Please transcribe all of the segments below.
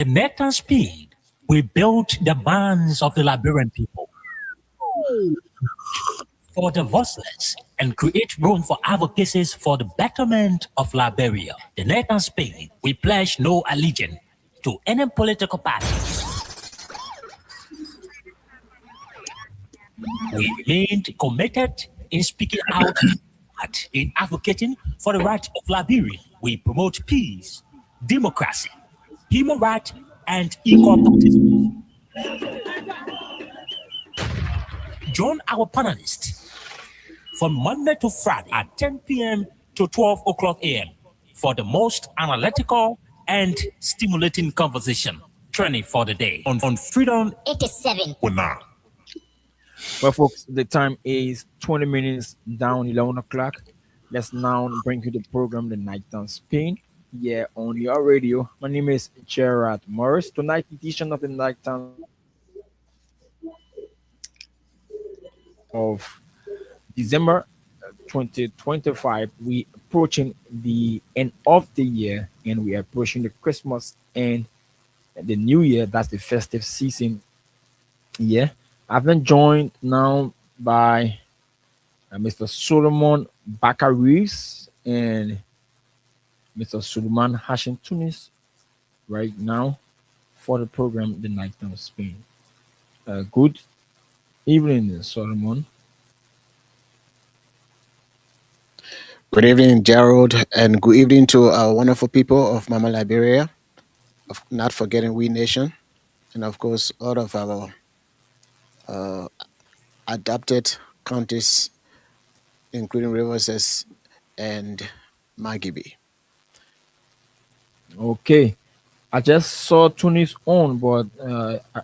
In Nathan Speed, we built the bands of the Liberian people for the voiceless and create room for advocacies for the betterment of Liberia. The Nathan Speed, we pledge no allegiance to any political party. We remained committed in speaking out in advocating for the rights of Liberia. We promote peace, democracy, human rights, and equal participation. Join our panelists from Monday to Friday at 10 p.m. to 12 o'clock a.m. for the most analytical and stimulating conversation training for the day on Freedom 87. Well, folks, the time is 20 minutes down 11 o'clock. Let's now bring you the program The Nighttime Spain here on your radio. My name is Gerard Morris. Tonight edition of the Nighttime of December 2025. We approaching the end of the year and we are approaching the Christmas and the New Year. That's the festive season. Yeah, I've been joined now by Mr. Solomon Bakaris and Mr. Suleiman Hashim Tunis right now for the program The Nighttime Spain. Good evening, Solomon. Good evening, Gerald, and good evening to our wonderful people of Mama Liberia, of not forgetting We Nation, and of course all of our adapted counties, including Rivers and Magibi. Okay, I just saw Tunis on, but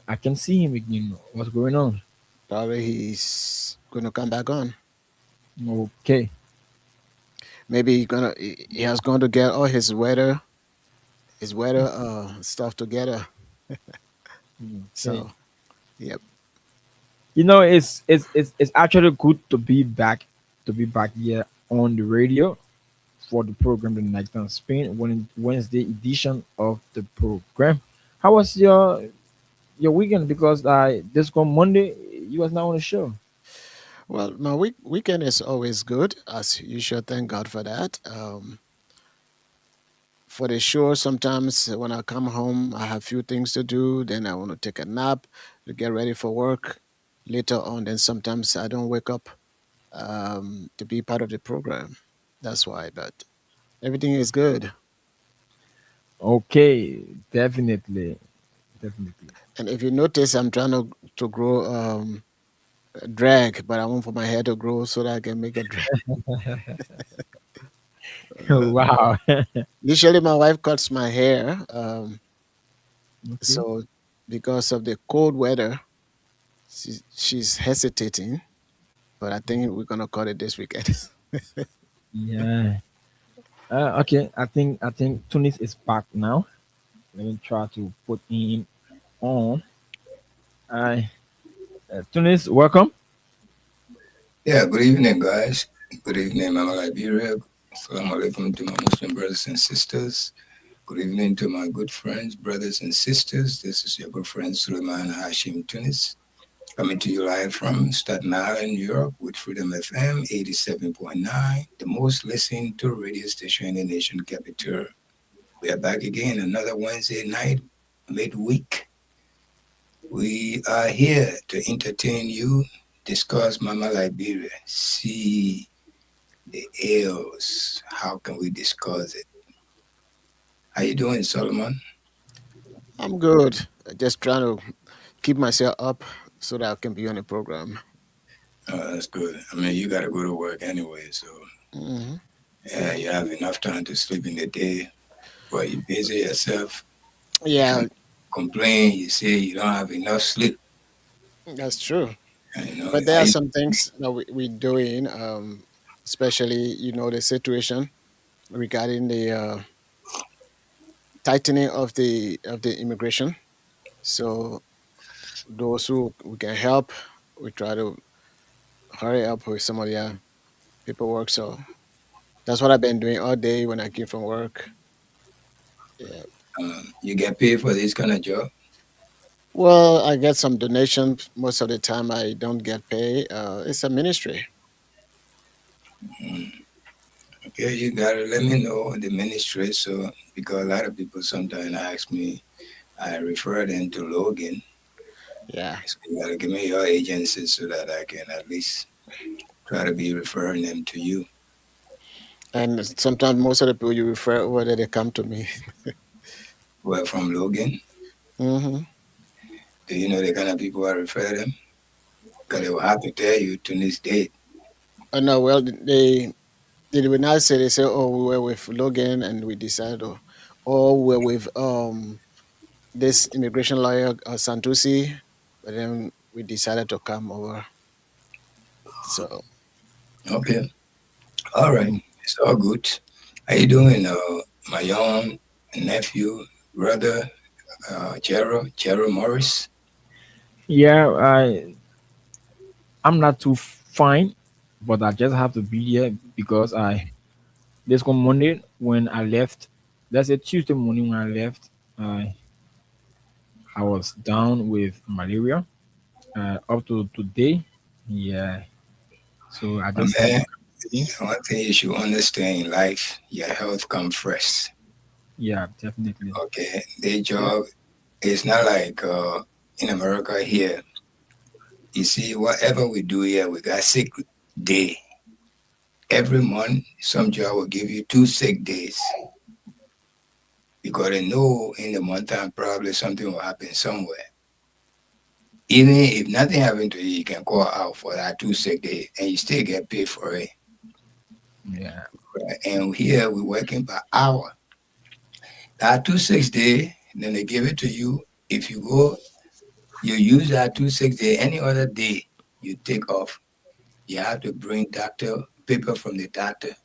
I can see him again. What's going on? Probably he's going to come back on. Okay. Maybe he has gone to get all his weather stuff together. Okay. So, yep. You know, it's actually good to be back here on the radio for the program The Nighttime Spain Wednesday edition of the program. How was your weekend? Because this come Monday you was not on the show. Well, my weekend is always good, as usual. Thank God for that. For the show, sometimes when I come home, I have few things to do. Then I want to take a nap to get ready for work later on. Then sometimes I don't wake up to be part of the program. That's why. But everything is good. Okay, definitely, definitely. And if you notice, I'm trying to grow drag, but I want for my hair to grow so that I can make a drag. Wow. Usually, my wife cuts my hair. Okay. So because of the cold weather, she's hesitating. But I think we're gonna cut it this weekend. Yeah. Okay. I think Tunis is back now. Let me try to put him on. I Tunis, welcome. Yeah, good evening, guys. Good evening, Mama Liberia. Assalamu alaikum to my Muslim brothers and sisters. Good evening to my good friends, brothers and sisters. This is your good friend Suleiman Hashim Tunis, coming to you live from Staten Island, New York, with Freedom FM 87.9, the most listened to radio station in the nation capital. We are back again another Wednesday night, midweek. We are here to entertain you, discuss Mama Liberia, see the ills. How can we discuss it? How you doing, Solomon? I'm good. Just trying to keep myself up so that I can be on the program. That's good. I mean, you got to go to work anyway, so Hmm. yeah, you have enough time to sleep in the day. But you busy yourself. You Yeah, can't complain. You say you don't have enough sleep. that's true. And, But there are some things that we're doing, especially the situation regarding the tightening of the immigration. So those who we can help, we try to hurry up with some of their paperwork. So that's what I've been doing all day when I came from work. Yeah. You get paid for this kind of job? Well, I get some donations. Most of the time, I don't get paid. It's a ministry. Okay, you gotta let me know the ministry. So because a lot of people sometimes ask me, I refer them to Logan. Yeah. So you gotta give me your agency so that I can at least try to be referring them to you. And sometimes most of the people you refer over there, they come to me. Well, from Logan, Hmm. do you know the kind of people I refer them? Because they will have to tell you to this date. Oh, no, well, they will not say, they say, oh, we were with Logan and we decided, or we were with this immigration lawyer, Santusi, but then we decided to come over. So, Okay, all right, Mm. it's all good. How you doing, my young nephew, brother, Gerald Morris? Yeah, I'm not too fine, but I just have to be here because I this one Monday when I left. That's a Tuesday morning when I left. I was down with malaria up to today. Yeah, so I My just have to man, come today. one thing you should understand in life, your health comes first. Yeah, definitely. Okay, their job is not like in America here. You see, whatever we do here, we got sick day. Every month, some job will give you 2 sick days because they know in the month time probably something will happen somewhere. Even if nothing happened to you, you can call out for that 2 sick day and you still get paid for it. Yeah. Right? And here we're working by hour. That 2 6 day, then they give it to you. If you go, you use that 2 6 day. Any other day you take off, you have to bring doctor paper from the doctor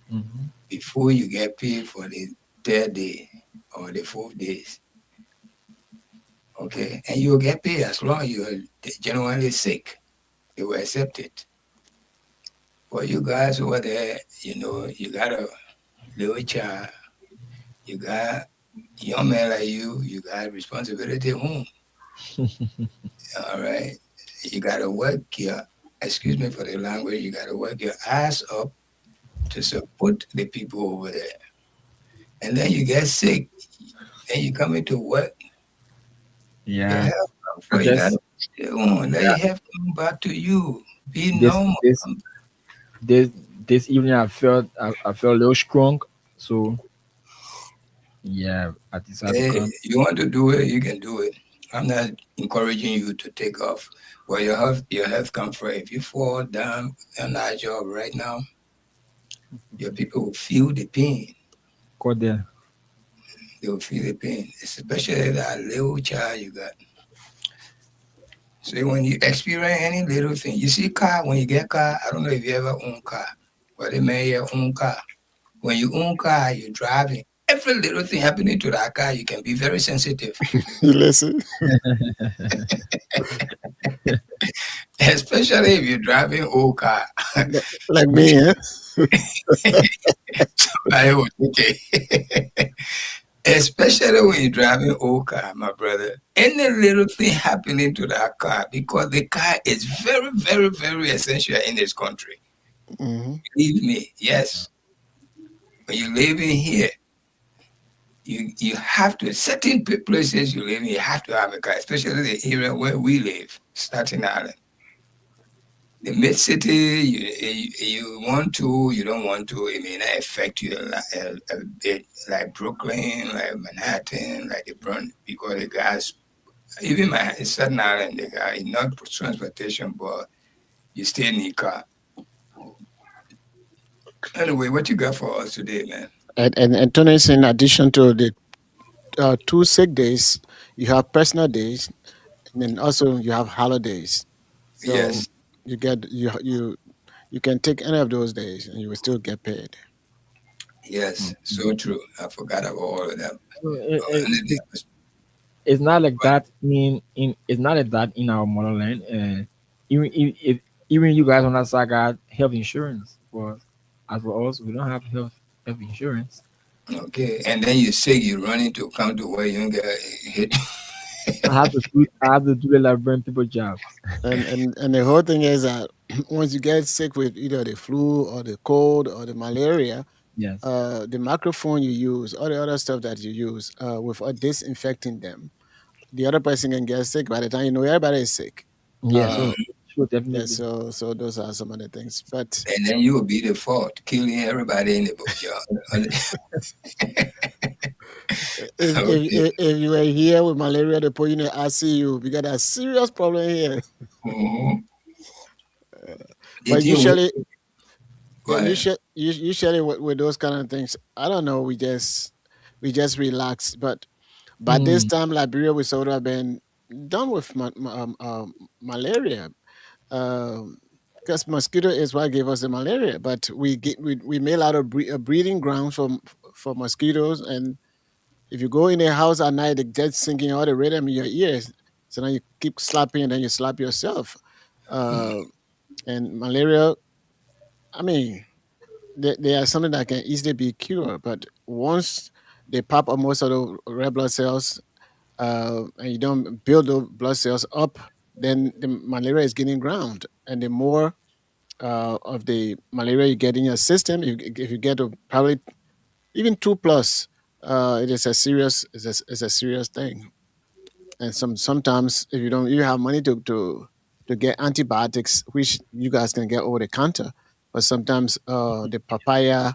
Hmm. before you get paid for the third day or the 4 days. Okay, and you'll get paid as long as you're genuinely sick. They will accept it. For you guys over there, you got a little child, you got young man like you got responsibility at home. All right. You gotta work your excuse me for the language, you gotta work your ass up to support the people over there. And then you get sick and you come into work, your Yeah. health I for you gotta just stay on. Let your health come back to you. Be this normal. this this this evening I felt a little strong, so yeah, I decided to Hey, come. you want to do it, you can do it. I'm not encouraging you to take off. But your health comes first. If you fall down on that job right now, your people will feel the pain. Got there. They will feel the pain, especially that little child you got. So when you experience any little thing, you see car, when you get car, I don't know if you ever own car, but it may your own car. When you own car, you're driving. Every little thing happening to that car, you can be very sensitive, you listen, especially if you're driving old car. like me, eh? I was okay. Especially when you're driving old car, my brother. Any little thing happening to that car, because the car is very, very, very essential in this country. Hmm. Believe me, yes. When you live in here, you have to certain places you live in, you have to have a car, especially the area where we live, Staten Island. The mid city, you want to, you don't want to. It may not affect you a bit, like Brooklyn, like Manhattan, like the Bronx, because the guys, even my Staten Island, the guy, not transportation, but you still need car. Anyway, what you got for us today, man? And Tony, in addition to the 2 sick days, you have personal days, and then also you have holidays. So Yes, you can take any of those days and you will still get paid. yes, so true. I forgot about all of that. So Anything else? it's not like that in it's not like that in our motherland. Even if even you guys on that side got health insurance, but as for us, we don't have health insurance. Okay, and then you sick, you running to come to where you don't get hit. I have to do the librarian people jobs. And the whole thing is that once you get sick with either the flu or the cold or the malaria, Yes. the microphone you use, all the other stuff that you use, without disinfecting them, the other person can get sick. By the time you know everybody is sick. Yeah. Uh, So sure, yeah, definitely. so those are some of the things. But And then you will be the fault, killing everybody in the boat. if you were here with malaria, they put you in the ICU. We got a serious problem here. Mhm. But Did you usually, go yeah, ahead? usually with those kind of things, I don't know. We just relax. But by this Mm. time, Liberia was sort of been done with malaria. Because mosquito is what gave us the malaria. But we made a lot of a breeding ground for mosquitoes, and if you go in a house at night, it gets sinking all the rhythm in your ears. So now you keep slapping, and then you slap yourself. Uh, and malaria, I mean, they are something that can easily be cured. But once they pop up most of the red blood cells, and you don't build those blood cells up, then the malaria is getting ground. And the more of the malaria you get in your system, if you get to probably even 2 plus, it is a serious it's a serious thing. And sometimes if you have money to get antibiotics, which you guys can get over the counter, but sometimes the papaya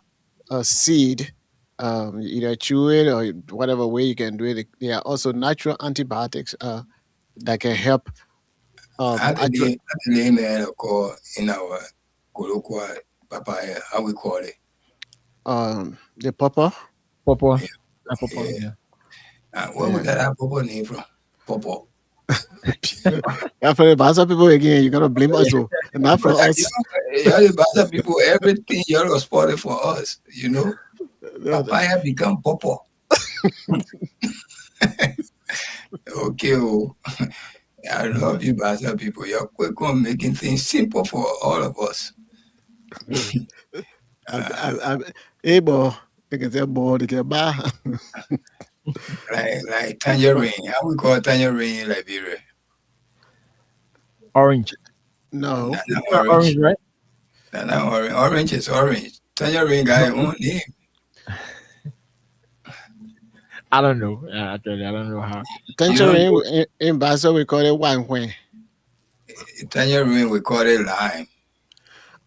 seed, either chew it or whatever way you can do it. They are also natural antibiotics that can help. Actual How the layman call in our colloquial papaya, how we call it? the papa. Papa. Yeah, Papa. yeah. Yeah. Where we Yeah. got our papa name from? Papa. After about some people again, you gotta blame us, oh, and not from But us. y'all the Basa people, everything y'all was spotted for us, No, Papaya become papa. Okay, oh. I love you, Basa people. You're quick on making things simple for all of us. I'm able. They can say boy, they can buy. Like tangerine. How we call tangerine in Liberia? Orange. No. Not Not orange, orange. right? Not orange. Orange is orange. Tangerine got No, its own name. I don't know. Actually, I don't know how. You don't Tangerine know in Brazil we call it wine when. tangerine, we call it lime.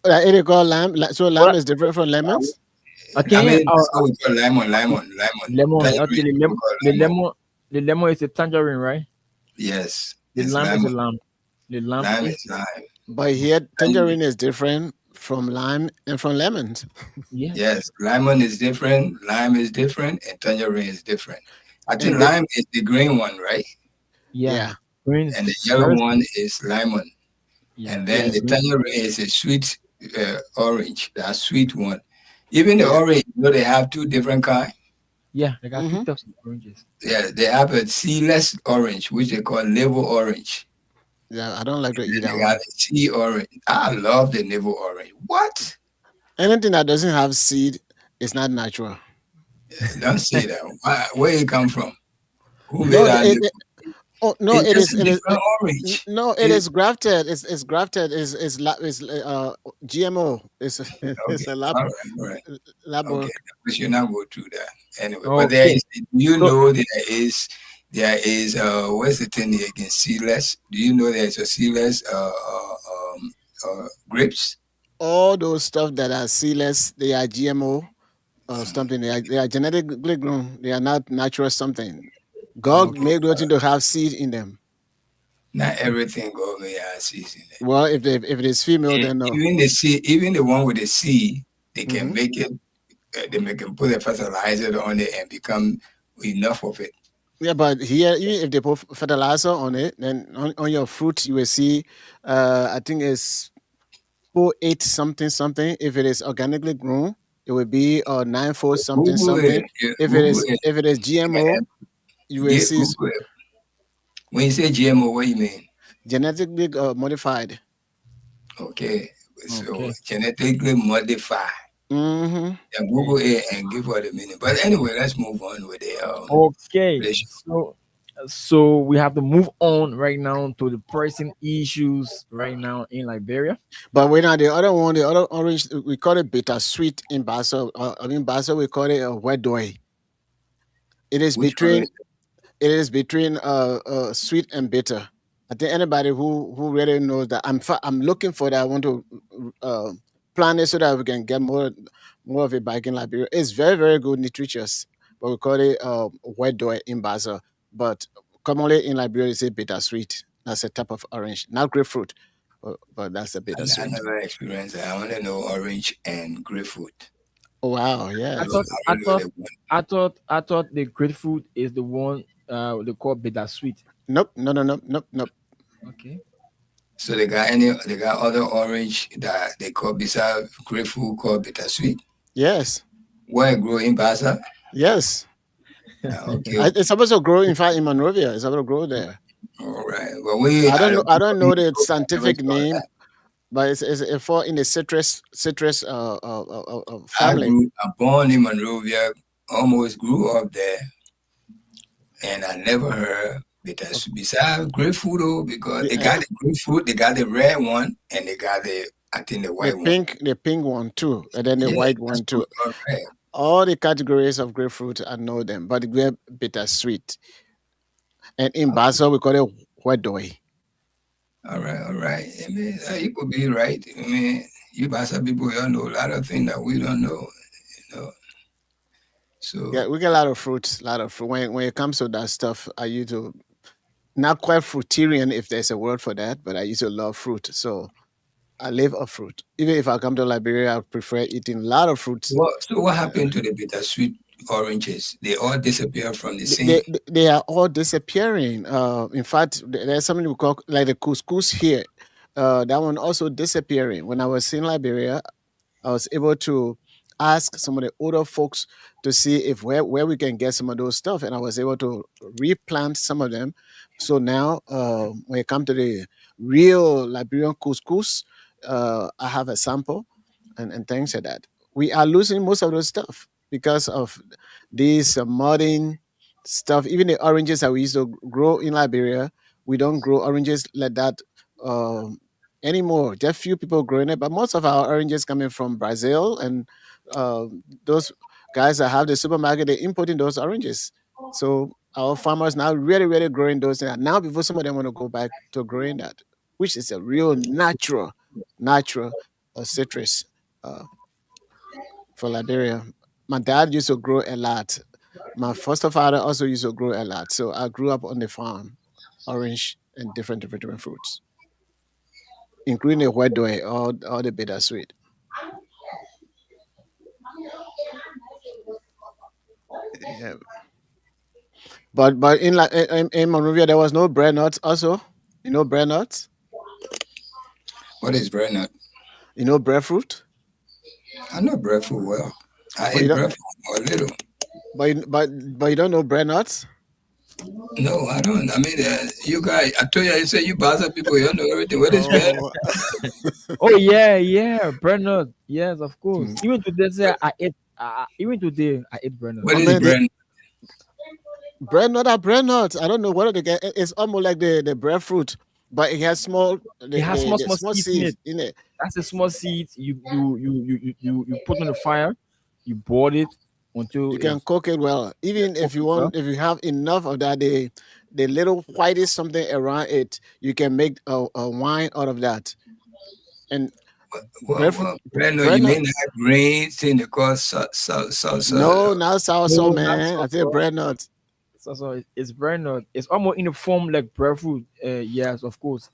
It is called lime. So lime What? is different from lemons. I Okay. mean, that's how we call lemon. Lemon. Okay. Tangerine, we call The lemon. lemon. The lemon is a tangerine, right? Yes, The it's lamb is a lemon. lamb. The lamb Lime is is lime. But here Tangerine, tangerine is different from lime and from lemons. yes. yes, lemon is different, lime is different, and tangerine is different. I think And the, lime is the green one, right? Yeah. yeah, Green And the is yellow very one is lemon. yeah. And then The yes. the green. tangerine is a sweet orange, that sweet one. Even the Yeah. orange, they have two different kinds. Yeah. They got two Hmm. types of oranges. Yeah, they have a seedless orange, which they call navel orange. Yeah, I don't like to And eat that then they have one. a sea orange. I love the navel orange. What? Anything that doesn't have seed is not natural. Don't say that. Where it come from? Who made No, that navel? oh no, It's it just is a it is different orange. no, it It, is grafted. It's grafted. Is GMO. It's it's okay, a all right. lab Okay, work. we should not go through that anyway. But Okay. So what's the thing again? Seedless. Do you know there's a seedless grapes? All those stuff that are seedless, they are GMO or something. They are genetically grown. They are not natural something. God Okay, made those to have seed in them. not everything government has seeds in it. Well, if it is female, then no. Even the seed, even the one with the seed, they can Hmm. make it. Can put a fertilizer on it and become enough of it. Yeah, but here, even if they put fertilizer on it, then on your fruit, you will see, I think it's 4 8 something something. If it is organically grown, it will be 9 4 something Google it. something. If it Google is it. if it is GMO, you will Get see Google it. When you say GMO, what do you mean? genetically modified. Okay, so okay. genetically modified. Mm-hmm. And Google it and give her the meaning. But anyway, let's move on with the Okay, relation. so we have to move on right now to the pressing issues right now in Liberia. But when the other one, the other orange, we call it bittersweet in Basel. I mean, Basel, we call it a wedoi. It is Which one between it is between sweet and bitter. I think anybody who really knows that I'm looking for that. I want to uh, plan it so that we can get more of it back in Liberia. It's very very good, nutritious. But we call it wedoi in Basel. But commonly in Liberia, they say bittersweet. That's a type of orange, not grapefruit, but that's a I bittersweet. never experienced that. I only know orange and grapefruit. Oh, wow, I So thought, yes. I I don't know thought, the one. I thought the grapefruit is the one they call bittersweet. Nope, no, no, no, nope, nope. Okay. So they got other orange that they call beside grapefruit called bittersweet. Yes, Where it grow in Basa? yes. Okay. It's supposed to grow. In fact, in Monrovia, it's supposed to grow there. All right. Well, we I I don't know. don't I don't we know the never scientific saw name, that. but it's it fall in the citrus family. I born in Monrovia, almost grew up there, and I never heard because besides grapefruit though, because The, they got the grapefruit, they got the red one, and they got the I think the white one. the pink one too, and then the Yeah, white that's one what too. we call red. All the categories of grapefruit, I know them, but we're bittersweet. And in Basel, we call it wedoi. All right, all right. I mean, you could be right. I mean, you Basa people, you know a lot of things that we don't know. You know, so Yeah, we get a lot of fruits, a lot of fruit. When it comes to that stuff, I used to not quite fruitarian if there's a word for that, but I used to love fruit. So I live off fruit. Even if I come to Liberia, I prefer eating a lot of fruits. what happened to the bittersweet oranges? They all disappear from the scene. They are all disappearing. In fact, there's something we call like the couscous here. That one also disappearing. When I was in Liberia, I was able to ask some of the older folks to see if where we can get some of those stuff, and I was able to replant some of them. So now, when it comes to the real Liberian couscous, I have a sample and things like that. We are losing most of those stuff because of this modern stuff. Even the oranges that we used to grow in Liberia, we don't grow oranges like that um, anymore. Just few people growing it, but most of our oranges coming from Brazil and those guys that have the supermarket, they're importing those oranges. So our farmers now really, really growing those. And now before some of them want to go back to growing that, which is a real natural citrus uh, for Liberia. My dad used to grow a lot. My foster father also used to grow a lot. So I grew up on the farm, orange and different fruits, including the white doy, all the bittersweet. Yeah. But in Monrovia there was no bread nuts also. You know bread nuts? What is breadnut? You know breadfruit? I know breadfruit well. I But you ate don't breadfruit a little. but you don't know bread nuts? No, I don't. I mean, you guys, I told you, you say you Basa people, you know everything. What is bread? Oh, Oh yeah, yeah, Bernard. Yes, of course. hmm. Even today, say I ate. Even today, I ate Bernard. What I is mean, bread? bread nuts. I don't know what they get. It's almost like the breadfruit, but it has It has small, the small small seeds in seeds it. in it. That's a small seed. You put on the fire. You boil it until You can it's cook it well. Even if cooked you well. want, if you have enough of that, the little whitey something around it, you can make a wine out of that. And breadfruit, Bread? No, bread you nut. mean that green thing they call salsa? No, not soursop, No, not man. I say salsa. bread nuts. It's Bernard. It's almost in the form like breadfruit. Yes, of course.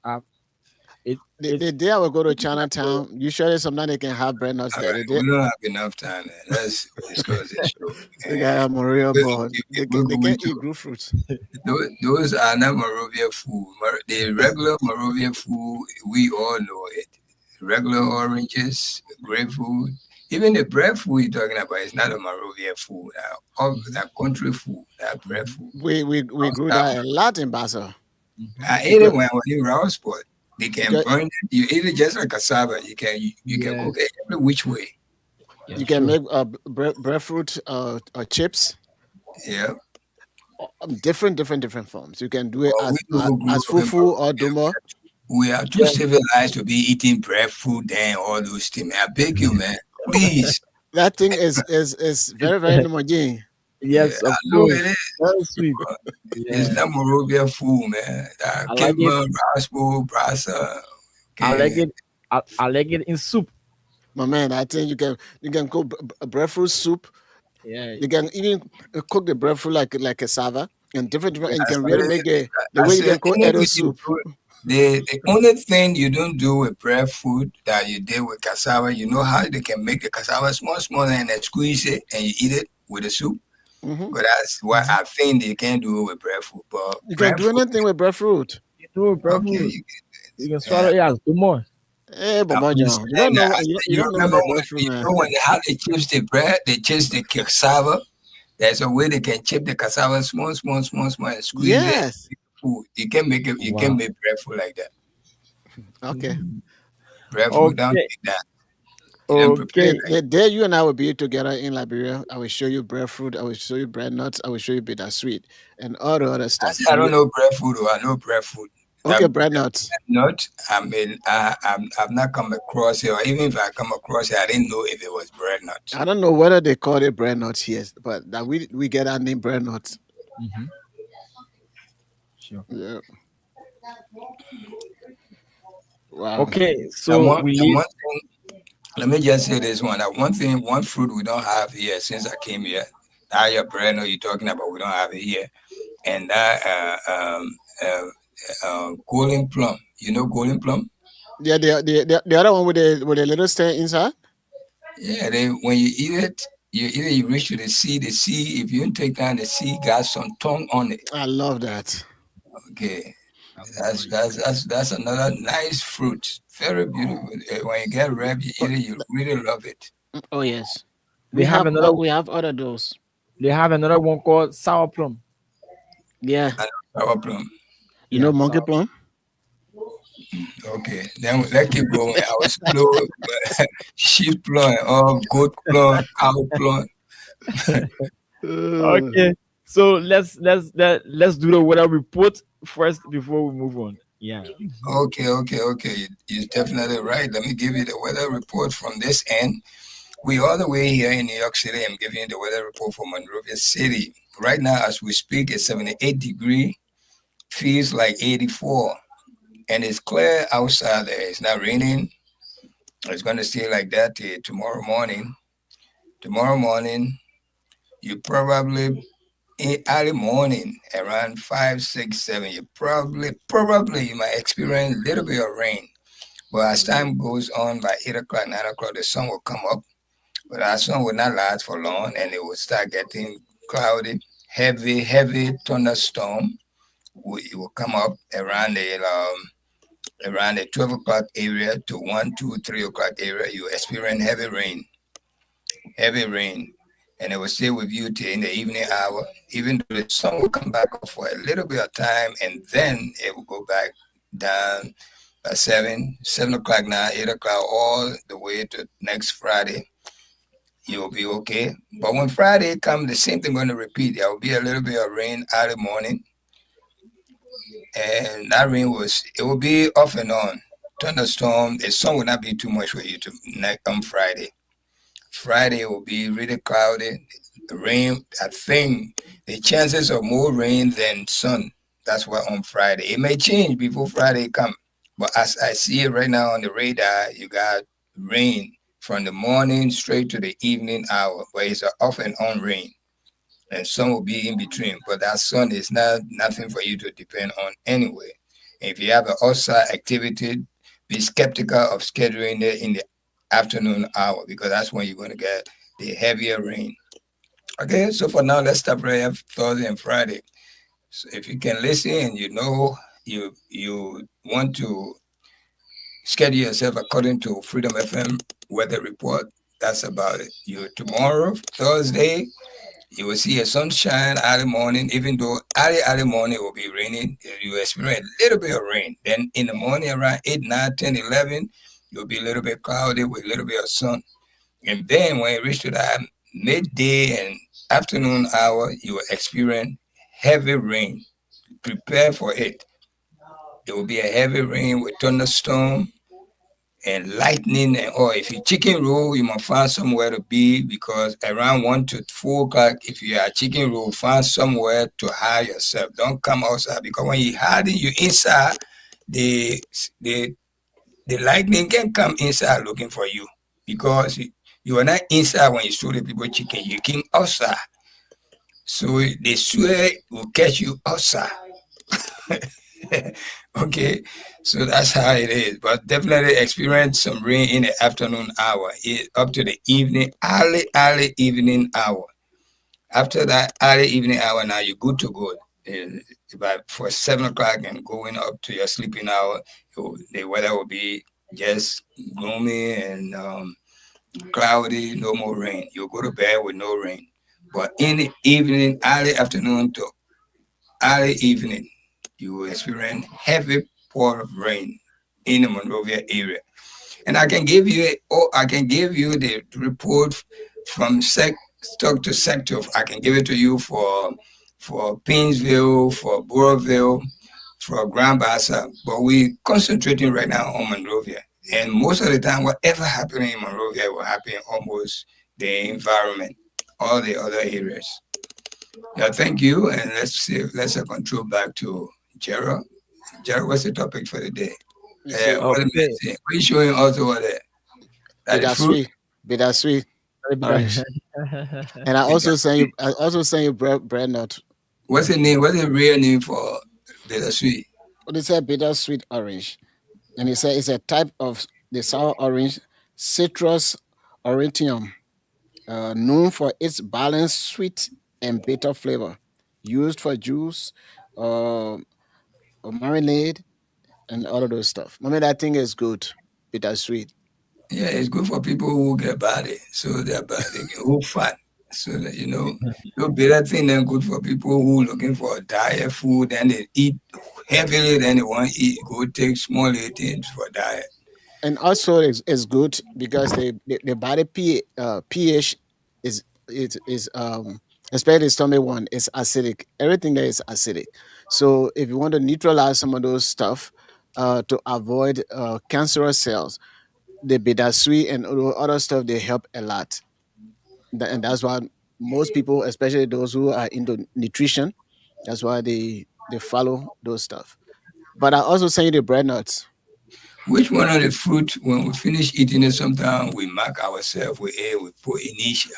It it's The day I will go to Chinatown, usually sometimes they can have bread nuts All there. right, we don't have enough time. Man. Let's discuss this show. They can have Maria board. We're They going can to eat grapefruit fruits. those are not Morovia food. The regular Morovia food, we all know it. Regular oranges, grapefruit, even the breadfruit you're talking about is not a Morovia food. All Mhm, that country food, that mhm, breadfruit. We grew That that a lot in Basel mhm. I ate it because when I was in raw sport. They can because burn it. You eat it just like cassava. You can Yes, cook it every which way. Yeah, You can sure. make breadfruit chips, Yeah. different forms. You can do it But we who grew as up in fufu or Barbados, dumo. we are too Yeah, civilized to be eating breadfruit and all those things. I beg you, man. Please. That thing is very very homogene. Yeah, yes, I of know it course. is. Very sweet. But it's Yeah, not Morovia food, man. I like it. Kidman, Raspo, Brasa. I like Okay. it. I like it in soup. My man, I think you can cook breadfruit soup. Yeah, You can even cook the breadfruit like cassava and different. And you I can really said, make the I way you said, can cook even Edo if you soup. do it, the only thing you don't do with breadfruit that you did with cassava, you know how they can make the cassava small, and then squeeze it and you eat it with the soup? Hmm. But that's what mhm. I think they can do with breadfruit. But You can do breadfruit, anything with breadfruit. You do it, okay, breadfruit. You can yeah, swallow it as two more. Hey, I Baba John, you don't understand that. know I you said, you you don't know remember the when breadfruit, you man. know when how they chips the bread, they chips the cassava. There's a way they can chip the cassava small, and squeeze it. Yes. Food. You can make it. You can Wow. make breadfruit like that. Okay. Mhm. Breadfruit, don't Okay. take that. You don't prepare Okay. it like The day you and I will be together in Liberia, I will show you breadfruit. I will show you bread nuts. I will show you bittersweet and all the other I stuff. said I don't know breadfruit or I know breadfruit. That Okay, bread nuts. not. I mean, I've not come across it, or even if I come across it, I didn't know if it was bread nut. I don't know whether they call it bread nuts here, but that we get our name bread nuts. Hmm. Sure. Yeah. Wow. Okay. And So we leave. one thing, let me just say this one. That one thing, one fruit we don't have here since I came here. That your bread nut you're talking about, we don't have it here. And that golden plum. You know golden plum? Yeah, the other one with the little stain inside. Yeah, they when you eat it, you either you reach to the seed. The seed, if you don't take down the seed, got some tongue on it. I love that. Okay, That's that's great. that's that's that's another nice fruit. Very beautiful. When you get ripe, you Oh, eat it, you really love it. oh yes. They have another. We have other those. They have another one called sour plum. Yeah. And sour plum. You know Yeah, monkey sour. plum? Okay, then let's keep going. I was slow, but sheep plum, or goat plum, cow plum. Uh, Okay. So let's do the weather report first before we move on. Yeah. Okay. You're definitely right. Let me give you the weather report from this end. We all the way here in New York City. I'm giving you the weather report for Monrovia City. Right now, as we speak, it's 78 degree. Feels like 84, and it's clear outside. There, it's not raining. It's going to stay like that till tomorrow morning. Tomorrow morning, you probably in early morning around 5, 6, 7. You probably you might experience a little bit of rain. But as time goes on, by 8 o'clock, 9 o'clock, the sun will come up. But that sun will not last for long, and it will start getting cloudy. Heavy thunderstorm. It will come up around the 12 o'clock area to 1, 2, 3 o'clock area. You experience heavy rain, and it will stay with you till in the evening hour. Even though the sun will come back up for a little bit of time, and then it will go back down by 7 o'clock now, 8 o'clock, all the way to next Friday. You'll be okay. But when Friday comes, the same thing going to repeat. There will be a little bit of rain early morning, and that rain it will be off and on. Thunderstorm. The sun will not be too much for you to next on Friday. Friday will be really cloudy. The rain, I think the chances of more rain than sun. That's why on Friday. It may change before Friday come. But as I see it right now on the radar, you got rain from the morning straight to the evening hour, but it's an off and on rain. And sun will be in between. But that sun is not nothing for you to depend on anyway. If you have an outside activity, be skeptical of scheduling it in the afternoon hour because that's when you're going to get the heavier rain. Okay, so for now, let's stop right here Thursday and Friday. So if you can listen and you know you want to schedule yourself according to Freedom FM weather report, that's about it. You tomorrow, Thursday, you will see a sunshine early morning, even though early morning will be raining. You will experience a little bit of rain. Then in the morning around 8, 9, 10, 11, you'll be a little bit cloudy with a little bit of sun. And then when it reached to that midday and afternoon hour, you will experience heavy rain. Prepare for it. It will be a heavy rain with thunderstorm and lightning and or if you chicken roll, you must find somewhere to be because around 1 to 4 o'clock, if you are chicken roll, find somewhere to hide yourself. Don't come outside because when you hiding, you inside, the the the lightning can come inside looking for you because you are not inside when you stole the people chicken. You came outside, so the sweat will catch you outside. Okay, so that's how it is. But definitely experience some rain in the afternoon hour, up to the evening, early evening hour. After that early evening hour, now you're good to go. About for 7 o'clock and going up to your sleeping hour, the weather will be just gloomy and cloudy, no more rain. You'll go to bed with no rain. But in the evening, early afternoon to early evening, you will experience heavy pour of rain in the Monrovia area. And I can give you the report from sector to sector. I can give it to you for Painesville, for Boroville, for Grand Bassa, but we concentrating right now on Monrovia. And most of the time, whatever happening in Monrovia will happen almost the environment, all the other areas. Yeah, thank you. And let's see, let's control back to Gerald. Gerald, what's the topic for the day? You see, What am I Okay. saying? We're showing also what that the fruit. bittersweet, bittersweet orange. Everybody- And I also send you bread nut. What's the name? What's the real name for bittersweet? What is a bittersweet orange? And he said it's a type of the sour orange, Citrus aurantium, known for its balanced sweet and bitter flavor, used for juice, uh, or marinade, and all of those stuff. I mean, that thing is good, bittersweet. Yeah, it's good for people who get body, so their body who fat. So that no better thing than good for people who looking for diet food and they eat heavily, then they want to eat. Go take small things for diet. And also is good because the body pH is especially the stomach one is acidic. Everything there is acidic. So if you want to neutralize some of those stuff to avoid cancerous cells, the bittersweet and other stuff they help a lot. And that's why most people, especially those who are into nutrition, that's why they follow those stuff. But I also send you the bread nuts. Which one of the fruit, when we finish eating it, sometimes we mark ourselves with it, we put initial,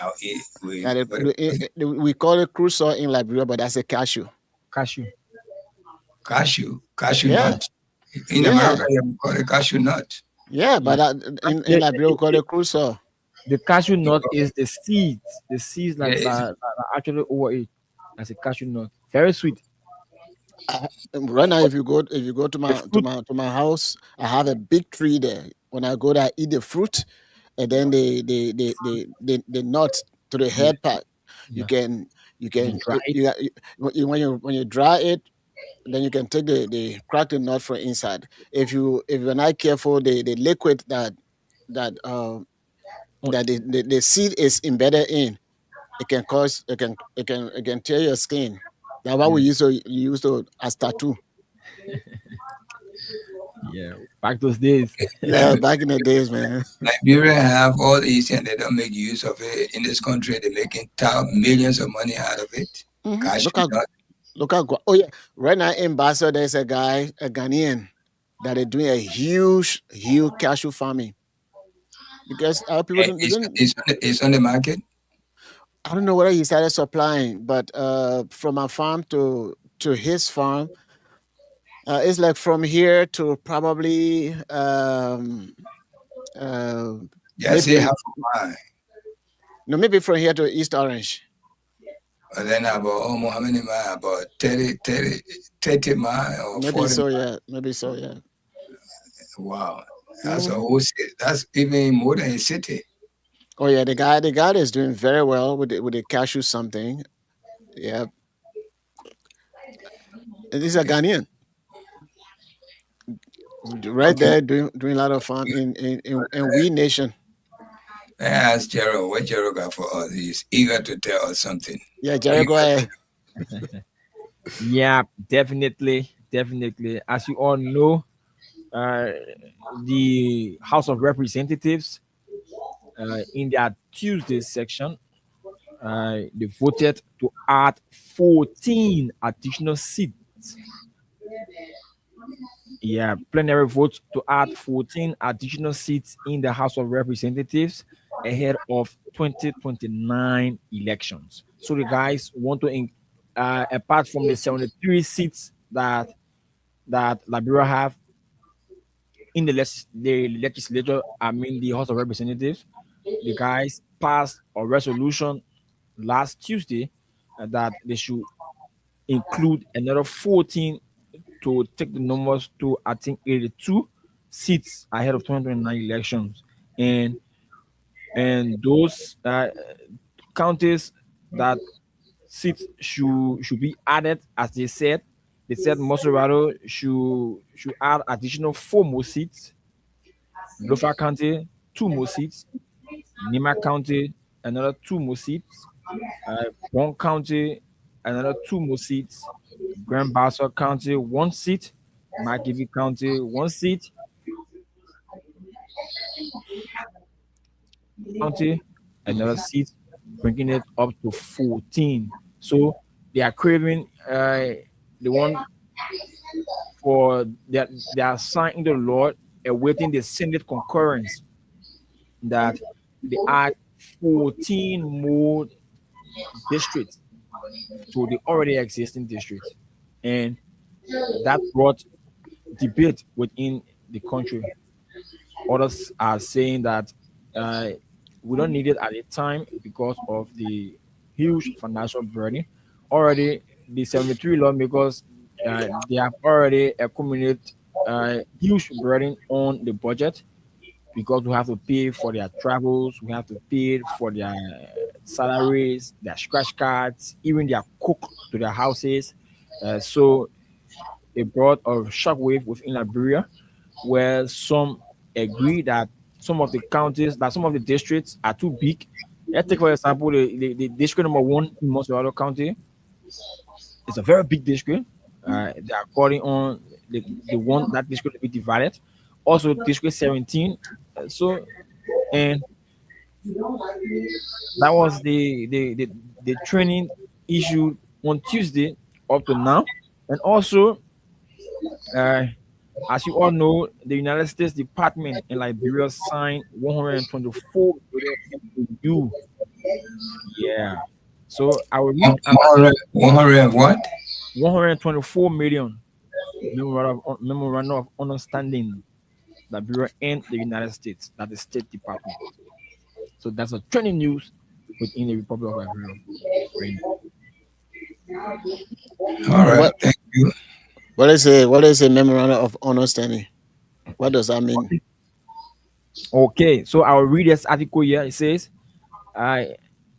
Yeah, what we call it crusoe in Liberia, but that's a cashew. Cashew. cashew Yeah, nut. In yeah, America, we call it cashew nut. yeah. Yeah. But in Liberia, we call it crusoe. The cashew nut is the seeds. The seeds Yeah, that actually over it. That's a cashew nut. Very sweet. Right now, But if you go to the my fruit, house, I have a big tree there. When I go there, I eat the fruit, and then the nuts to the yeah. head part. You yeah, can you dry it. when you dry it, then you can take the crack the nut from inside. If you're not careful, the liquid that Oh, the seed is embedded in, it can cause it can tear your skin. That's why we yeah, use to as tattoo. yeah. Back those days. Yeah, back in the days, man. Liberia have all these and they don't make use of it. In this country, they're making millions of money out of it. Look Cashew how nut. oh yeah, right now in Bassa there's a guy, a Ghanaian, that is doing a huge cashew farming because our people don't they don't. It's on the market. I don't know whether he started supplying, but from our farm to his farm, it's like from here to probably uh, Yeah, I say half maybe of mine. no maybe from here to East Orange. But then about almost how many miles? About 30 miles or Maybe 40 so, miles. yeah. Maybe so, yeah. Wow. That's a Mhm. whole city. That's even more than a city. Oh yeah, the guy is doing very well with the cashew something. Yeah, and he's a Ghanaian, right Okay. there doing a lot of farm in We Nation. I asked Gerald what Gerald got for us. He's eager to tell us something. Yeah, Jerry, go ahead. Yeah, definitely, definitely. As you all know, uh, the House of Representatives, in their Tuesday section, they voted to add 14 additional seats. Yeah, plenary vote to add 14 additional seats in the House of Representatives ahead of 2029 elections. So the guys want to, apart from the 73 seats that Liberia have in the legislature, I mean the House of Representatives, the guys passed a resolution last Tuesday that they should include another 14 to take the numbers to, I think, 82 seats ahead of 2029 elections. And those counties that seats should be added, as they said. They said Moserado should add additional 4 more seats. Lofa County, 2 more seats. Nima County, another 2 more seats. Bon County, another 2 more seats. Grand Bassa County, 1 seat. McGivy County, 1 seat. County, another seat, bringing it up to 14. So they are craving, the one for they are signing the law, awaiting the Senate concurrence that they add 14 more districts to the already existing districts. And that brought debate within the country. Others are saying that uh, we don't need it at a time because of the huge financial burden. Already, the 73 lawmakers, they have already accumulated huge burden on the budget because we have to pay for their travels, we have to pay for their salaries, their scratch cards, even their cook to their houses. So it brought a shockwave within Liberia, where some agree that some of the districts are too big. Let's take, for example, the district number one in Montserrat County. It's a very big district. They are calling on the one that district to be divided. Also, District 17. So, and that was the training issued on Tuesday up to now. And also, uh, as you all know, the United States Department in Liberia signed 124 billion MOU. Yeah. So I will read 100 and what? 124 million memorandum of understanding Liberia and the United States, that the State Department. So that's a trending news within the Republic of Liberia right now. All right. What Thank you. what is a memorandum of understanding? What does that mean? Okay, so I will read this article here. It says, uh,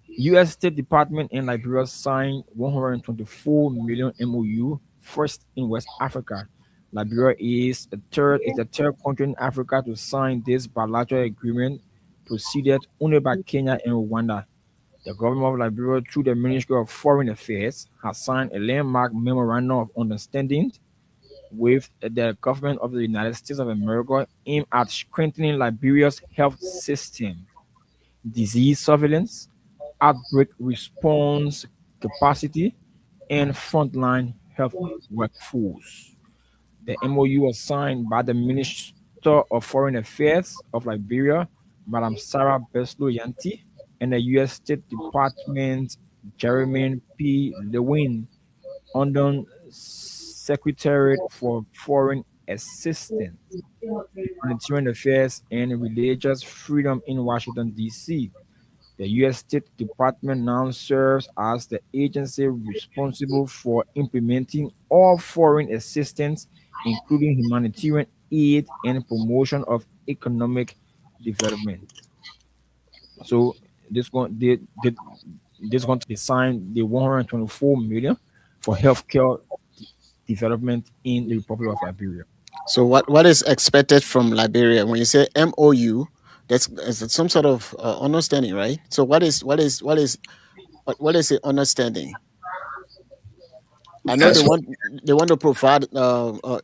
U.S. State Department and Liberia signed 124 million MOU, first in West Africa. Liberia is the third country in Africa to sign this bilateral agreement, preceded only by Kenya and Rwanda. The government of Liberia, through the Ministry of Foreign Affairs, has signed a landmark memorandum of understanding with the government of the United States of America aimed at strengthening Liberia's health system, disease surveillance, outbreak response capacity, and frontline health workforce. The MOU was signed by the Minister of Foreign Affairs of Liberia, Madam Sarah Beslow Yanti, and the U.S. State Department Jeremy P. Lewin, under Secretariat for Foreign Assistance, Humanitarian Affairs, and Religious Freedom in Washington, D.C. The U.S. State Department now serves as the agency responsible for implementing all foreign assistance, including humanitarian aid and promotion of economic development. So this going they this going to design the 124 million for healthcare development in the Republic of Liberia. So what is expected from Liberia when you say MOU? That's some sort of understanding, right? So what is the understanding? I know That's what. they want to provide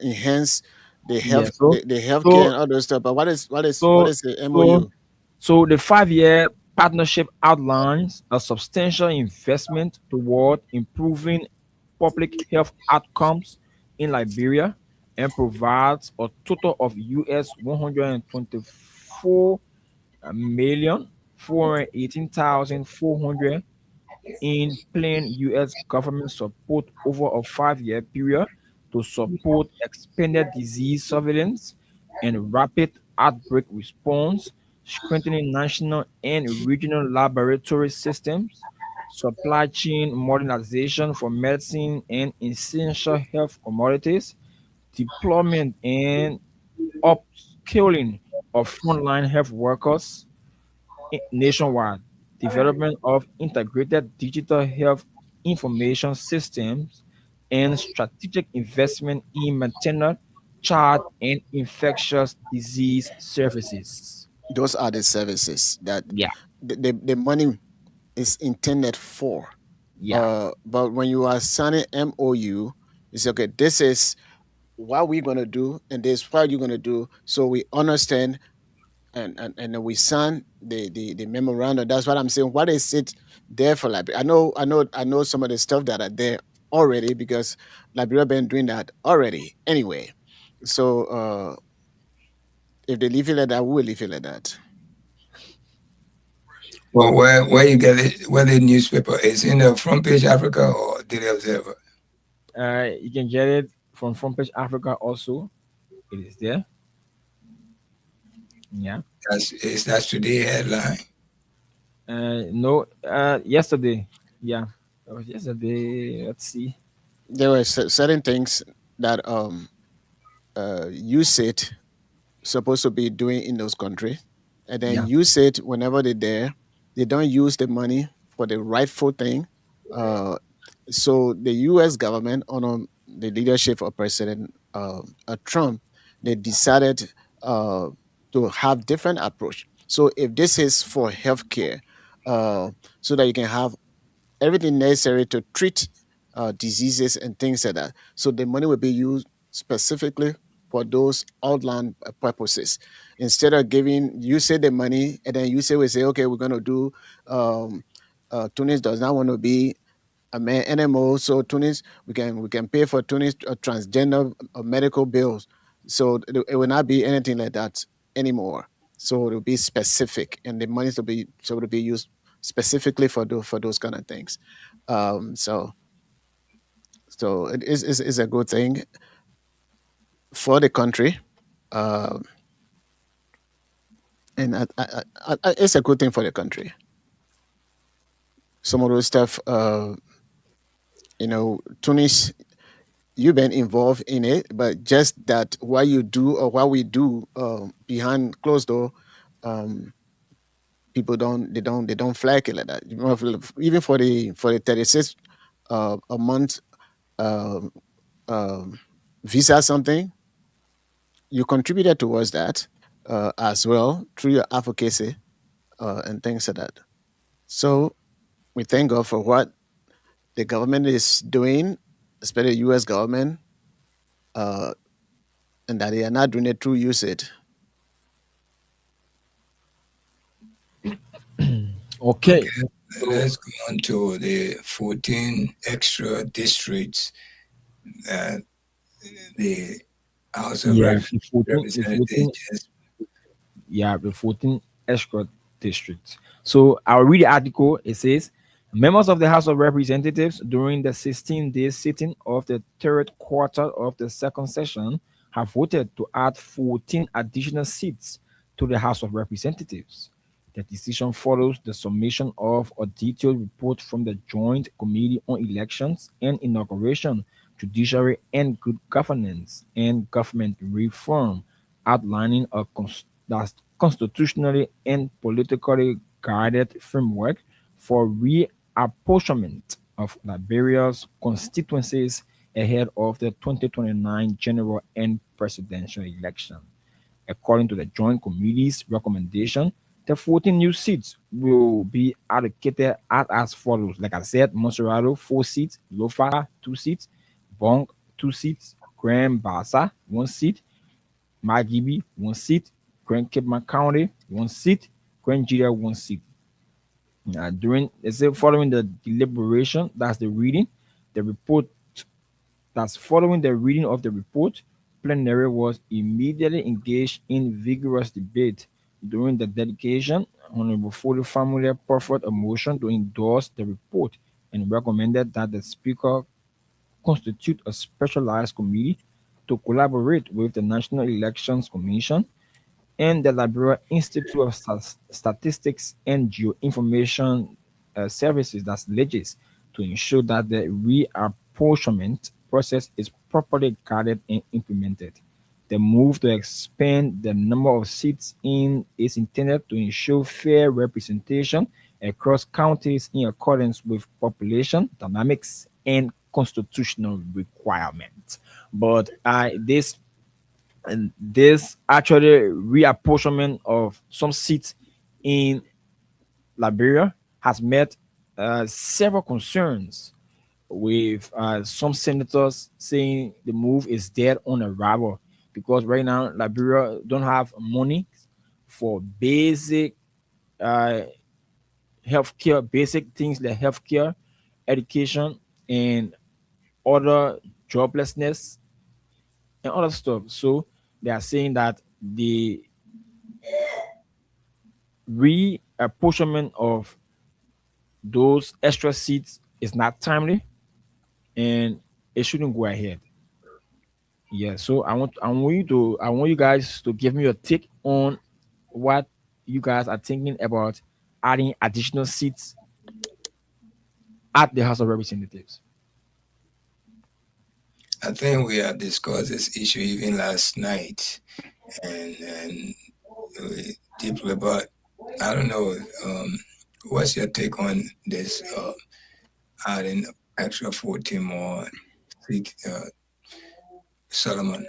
enhance Yeah. So the healthcare so and all those stuff. But what so is the so MOU? so the 5-year partnership outlines a substantial investment toward improving public health outcomes in Liberia and provides a total of US 124 million 418,400 in planned U.S. government support over a 5-year period to support expanded disease surveillance and rapid outbreak response, strengthening national and regional laboratory systems, supply chain modernization for medicine and essential health commodities, deployment and upskilling of frontline health workers, nationwide, development of integrated digital health information systems, and strategic investment in maternal, child, and infectious disease services. Those are the services that Yeah, the money is intended for. yeah. But when you are signing MOU, it's okay. This is what we're gonna do, and this is what you're gonna do. So we understand, and then we sign the memorandum. That's what I'm saying. What is it there for Liberia? I know some of the stuff that are there already because Liberia been doing that already anyway. So if they leave it like that, we will leave it like that. Well, where you get it? Where the newspaper is in the front page Africa or Daily Observer? You can get it from Front Page Africa also. It is there. Yeah. That's today headline. No, yesterday. Yeah. That was yesterday. Let's see. There were certain things that USAID supposed to be doing in those countries, and then Yeah. USAID whenever they're there, they don't use the money for the rightful thing. Uh, so the U.S. government, under the leadership of President Trump, they decided uh, to have different approach. So if this is for healthcare, so that you can have everything necessary to treat diseases and things like that. So the money will be used specifically for those outlined purposes. Instead of giving you say the money and then you say we say okay we're going to do um, Tunis does not want to be a man animal, so Tunis we can pay for Tunis transgender medical bills. So it will not be anything like that anymore. So it will be specific, and the money to be used specifically for those kind of things. So it is a good thing for the country, um, and it's a good thing for the country. Some of those stuff, Tunis, you've been involved in it, but just that what you do or what we do behind closed door, um, people don't flag it like that. Even for the 36 a month um, um, visa something, you contributed towards that as well through your advocacy and things like that. So we thank God for what the government is doing, especially the U.S. government, uh, and that they are not doing it through USAID. Okay. So Let's go on to the 14 extra districts that the House of yeah, the 14 Representatives just. yeah, the 14 escort districts. So I'll read the article. It says members of the House of Representatives during the 16-day sitting of the third quarter of the second session have voted to add 14 additional seats to the House of Representatives. The decision follows the submission of a detailed report from the Joint Committee on Elections and Inauguration, Judiciary and Good Governance and Government Reform, outlining a that's constitutionally and politically guided framework for reapportionment of Liberia's constituencies ahead of the 2029 general and presidential election. According to the Joint Committee's recommendation, the 14 new seats will be allocated as follows. Like I said, Monserrato 4 seats, Lofa 2 seats, Bonk 2 seats, Grand Bassa 1 seat, Magibi 1 seat, Grand Cape County 1 seat, Grand Jira 1 seat. During they say following the deliberation, that's the reading, the report that's following the reading of the report, plenary was immediately engaged in vigorous debate. During the dedication, Honorable Foley Family proffered a motion to endorse the report and recommended that the Speaker constitute a specialized committee to collaborate with the National Elections Commission and the Liberia Institute of Statistics and Geoinformation Services, that's LEGIS, to ensure that the reapportionment process is properly guided and implemented. The move to expand the number of seats in is intended to ensure fair representation across counties in accordance with population dynamics and constitutional requirements. But this actually reapportionment of some seats in Liberia has met several concerns, with some senators saying the move is dead on arrival because right now Liberia don't have money for basic uh, healthcare, basic things like healthcare, education, and other joblessness and other stuff. So they are saying that the reapportionment of those extra seats is not timely and it shouldn't go ahead. Yeah, so I want you guys to give me your take on what you guys are thinking about adding additional seats at the House of Representatives. I think we have discussed this issue even last night, and deeply, but I don't know. What's your take on this? Adding extra 14 more seat, Solomon.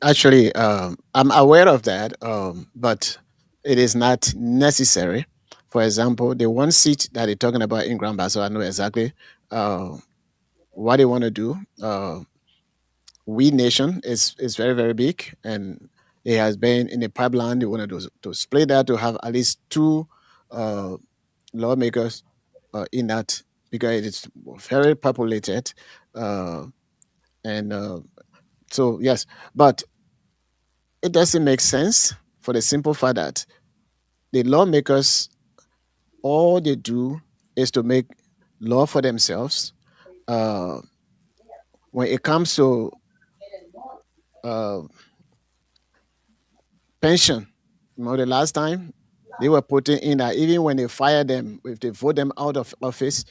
Actually, I'm aware of that, but it is not necessary. For example, the one seat that they're talking about in Grand Basso, I know exactly uh, what they want to do. We Nation is very very big, and it has been in the pipeline. They want to split that to have at least two uh, lawmakers in that because it is very populated, uh, and so yes, but it doesn't make sense for the simple fact that the lawmakers, all they do is to make law for themselves. Uh, when it comes to uh, pension, the last time they were putting in that even when they fire them, if they vote them out of office,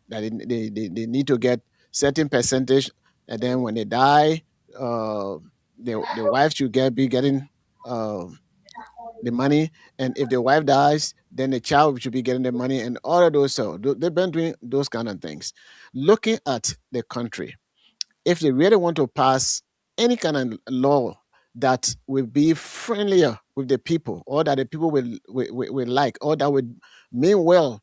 that they need to get certain percentage, and then when they die, uh, the wife should be getting uh, the money, and if the wife dies, then the child should be getting the money, and all of those. So they've been doing those kind of things. Looking at the country, if they really want to pass any kind of law that will be friendlier with the people, or that the people will like, or that would mean well,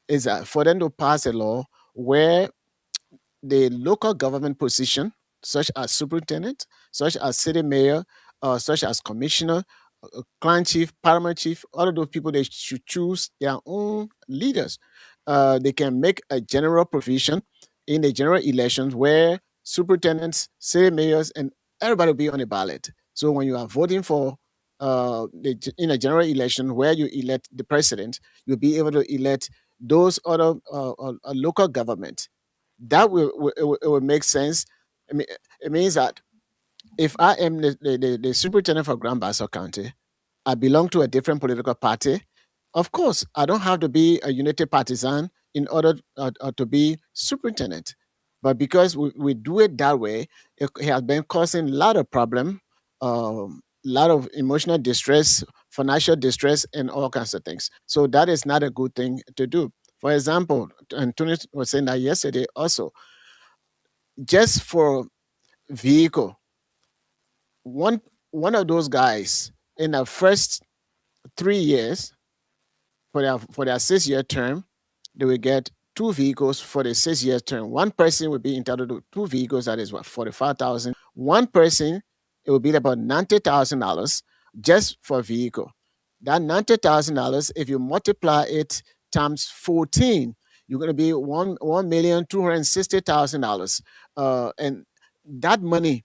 is that for them to pass a law where the local government position, such as superintendent, such as city mayor, such as commissioner, clan chief, paramount chief, all of those people, they should choose their own leaders. They can make a general provision in the general elections where superintendents, city mayors, and everybody will be on the ballot. So when you are voting for in a general election where you elect the president, you'll be able to elect those other local government. That will make sense. I mean, it means that if I am the superintendent for Grand Bassa County, I belong to a different political party. Of course, I don't have to be a unity partisan in order to be superintendent. But because we do it that way, it has been causing a lot of problem, lot of emotional distress, financial distress, and all kinds of things. So that is not a good thing to do. For example, and Tony was saying that yesterday also, just for vehicle, one one of those guys in the first 3 years for their 6 year term, they will get two vehicles for the 6 year term. One person will be entitled to two vehicles. That is what, 45,000. One person, it will be about $90,000 just for a vehicle. That $90,000, if you multiply it times 14, you're going to be $1,260,000. And that money,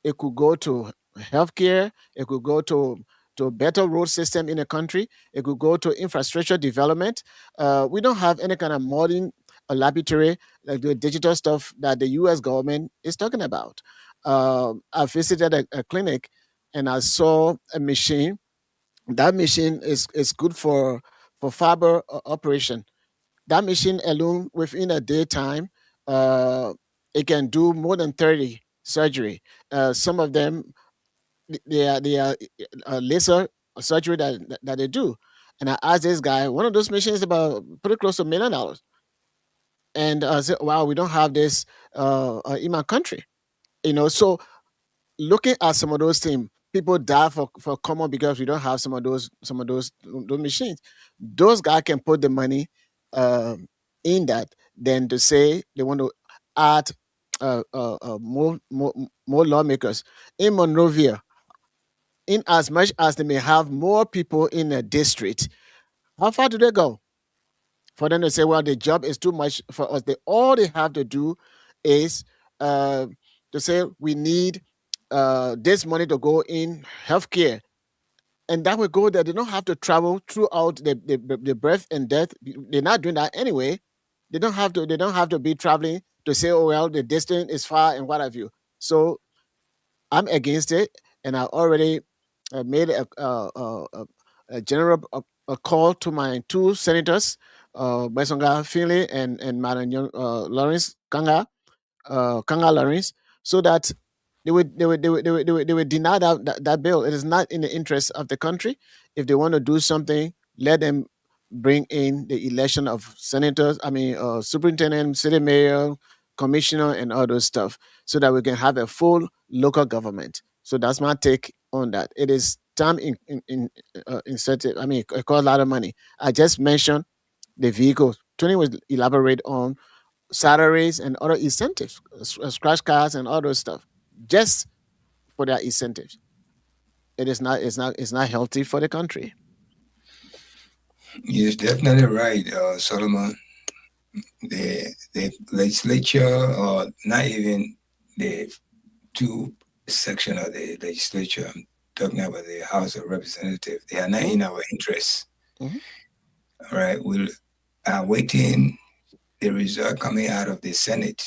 it could go to healthcare. It could go to a better road system in the country. It could go to infrastructure development. We don't have any kind of modern laboratory like the digital stuff that the U.S. government is talking about. I visited a clinic and I saw a machine. That machine is good for fiber operation. That machine alone, within a daytime, uh, it can do more than 30 surgery. Some of them, they are laser surgery that they do. And I asked this guy, one of those machines is about pretty close to $1 million. And I said, wow, we don't have this in my country. So looking at some of those things, people die for common because we don't have some of those machines. Those guys can put the money in that than to say they want to add more lawmakers in Monrovia. In as much as they may have more people in a district, how far do they go for them to say, well, the job is too much for us? All they have to do is uh, to say we need this money to go in healthcare, and that will go there. They don't have to travel throughout the birth and death. They're not doing that anyway. They don't have to. They don't have to be traveling to say, oh well, the distance is far and what have you. So I'm against it, and I already made a general a call to my two senators, Besonga Finley and Madam Lawrence Kanga Lawrence, so that they would deny that bill. It is not in the interest of the country. If they want to do something, let them bring in the election of senators. I mean, superintendent, city mayor, commissioner, and all those stuff, so that we can have a full local government. So that's my take on that. It is time in incentive. I mean, it costs a lot of money. I just mentioned the vehicles. Tony will elaborate on salaries and other incentives, scratch cards and all those stuff, just for their incentives. It's not healthy for the country. Yes, definitely right, Solomon. The legislature, or not even the two section of the legislature, I'm talking about the House of Representatives, they are not in our interests. Mhm. All right, we'll are waiting the result coming out of the Senate.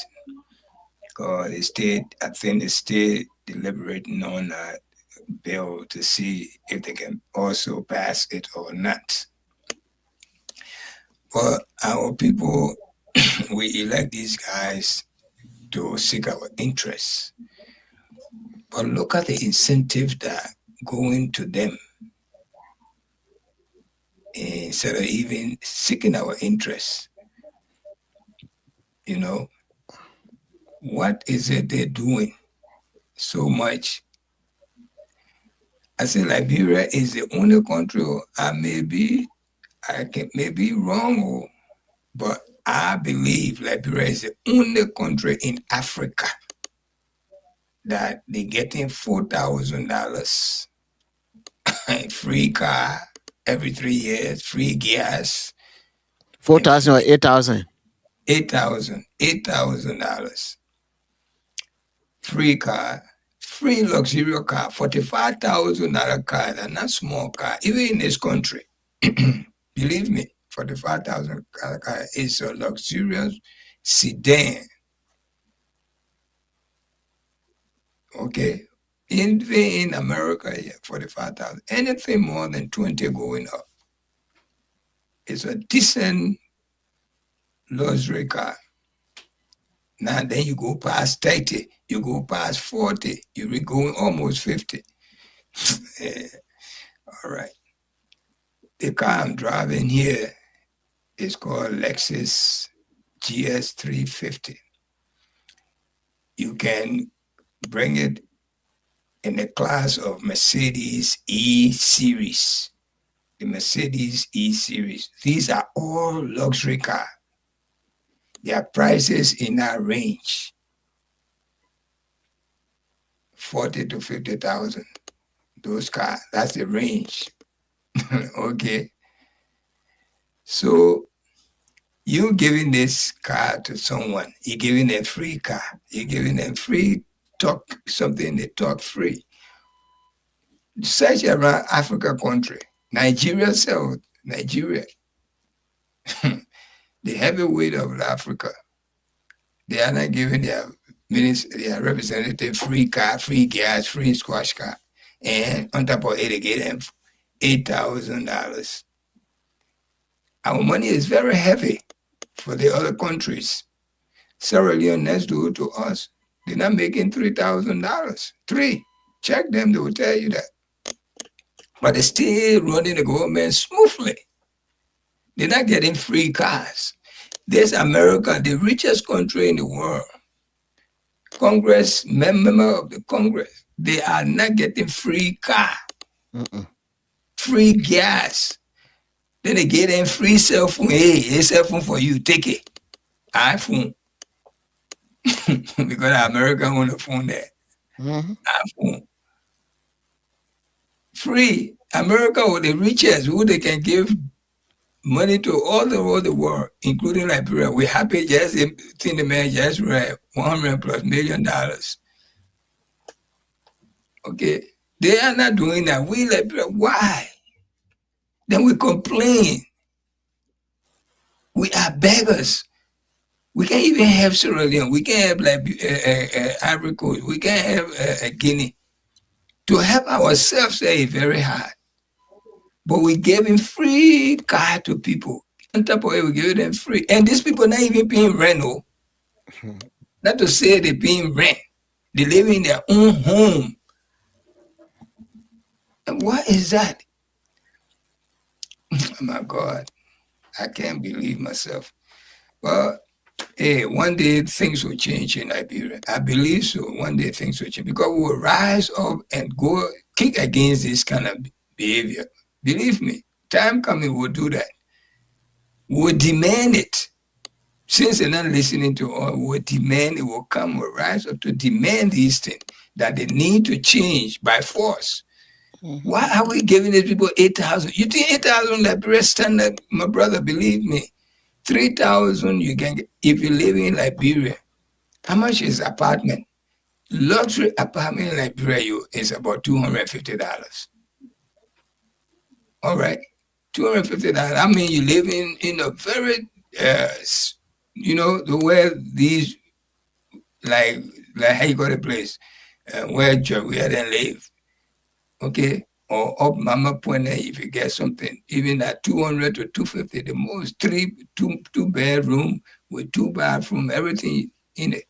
Or the state, I think the state deliberating on that bill to see if they can also pass it or not. But our people, we elect these guys to seek our interests. But look at the incentive that going to them instead of even seeking our interests. You know, what is it they're doing so much? I say Liberia is the only country, I can may be wrong, but I believe Liberia is the only country in Africa that they getting $4,000 free car every 3 years, free gas, Four and thousand or free 8,000. $8,000 free car, free luxury car, $45,000 car, and not small car, even in this country. Believe me, $45,000 car is a luxurious sedan. Okay, in America, yeah, 45,000. Anything more than 20 going up, it's a decent luxury car. Now then you go past 30, you go past 40, you're going almost 50. Yeah, all right. The car I'm driving here is called Lexus GS350. You can bring it in the class of Mercedes E-Series. The Mercedes E-Series. These are all luxury cars. Their prices in our range, 40 to 50,000. Those cars, that's the range. Okay. So you giving this car to someone, you're giving them free car, you're giving them free talk, something they talk free. Search around Africa country, Nigeria South, Nigeria, the heavyweight of Africa, they are not giving their their representative free car, free gas, free squash car. And on top of it, they get them $8,000. Our money is very heavy for the other countries. Sierra Leone next door to us, they're not making $3,000. Three. Check them, they will tell you that. But they're still running the government smoothly. They're not getting free cars. There's America, the richest country in the world. Congress, member of the Congress, they are not getting free car, free gas. Then they get them free cell phone. Hey, a cell phone for you, take it. iPhone. Because America own the phone there. iPhone. Free. America with the richest, who they can give money to all over the world, including Liberia. We happy just think the man just read $100+ million. Okay. They are not doing that. We Liberia, why? Then we complain. We are beggars. We can't even have Sierra Leone. We can't have Ivory Coast. We can't have Guinea. To help ourselves is very hard. But we giving free car to people. On top of it, we give them free. And these people not even paying rent. No. Not to say they're paying rent. They live in their own home. And what is that? Oh my God. I can't believe myself. Well, hey, one day things will change in Liberia. I believe so. One day things will change because we will rise up and go kick against this kind of behavior. Believe me, time coming we'll do that. We'll demand it. Since they're not listening to us, we'll demand it will come, we'll rise up to demand these things that they need to change by force. Why are we giving these people 8,000? You think 8,000 Liberia standard, my brother, believe me. 3,000 you can get if you live in Liberia. How much is apartment? Luxury apartment in Liberia is about $250. All right, $250. I mean, you live in a very, the way these like how you got a place where then live, okay, or up Mama Point if you get something, even at 200 to 250, the most two bedroom with 2 bathroom, everything in it.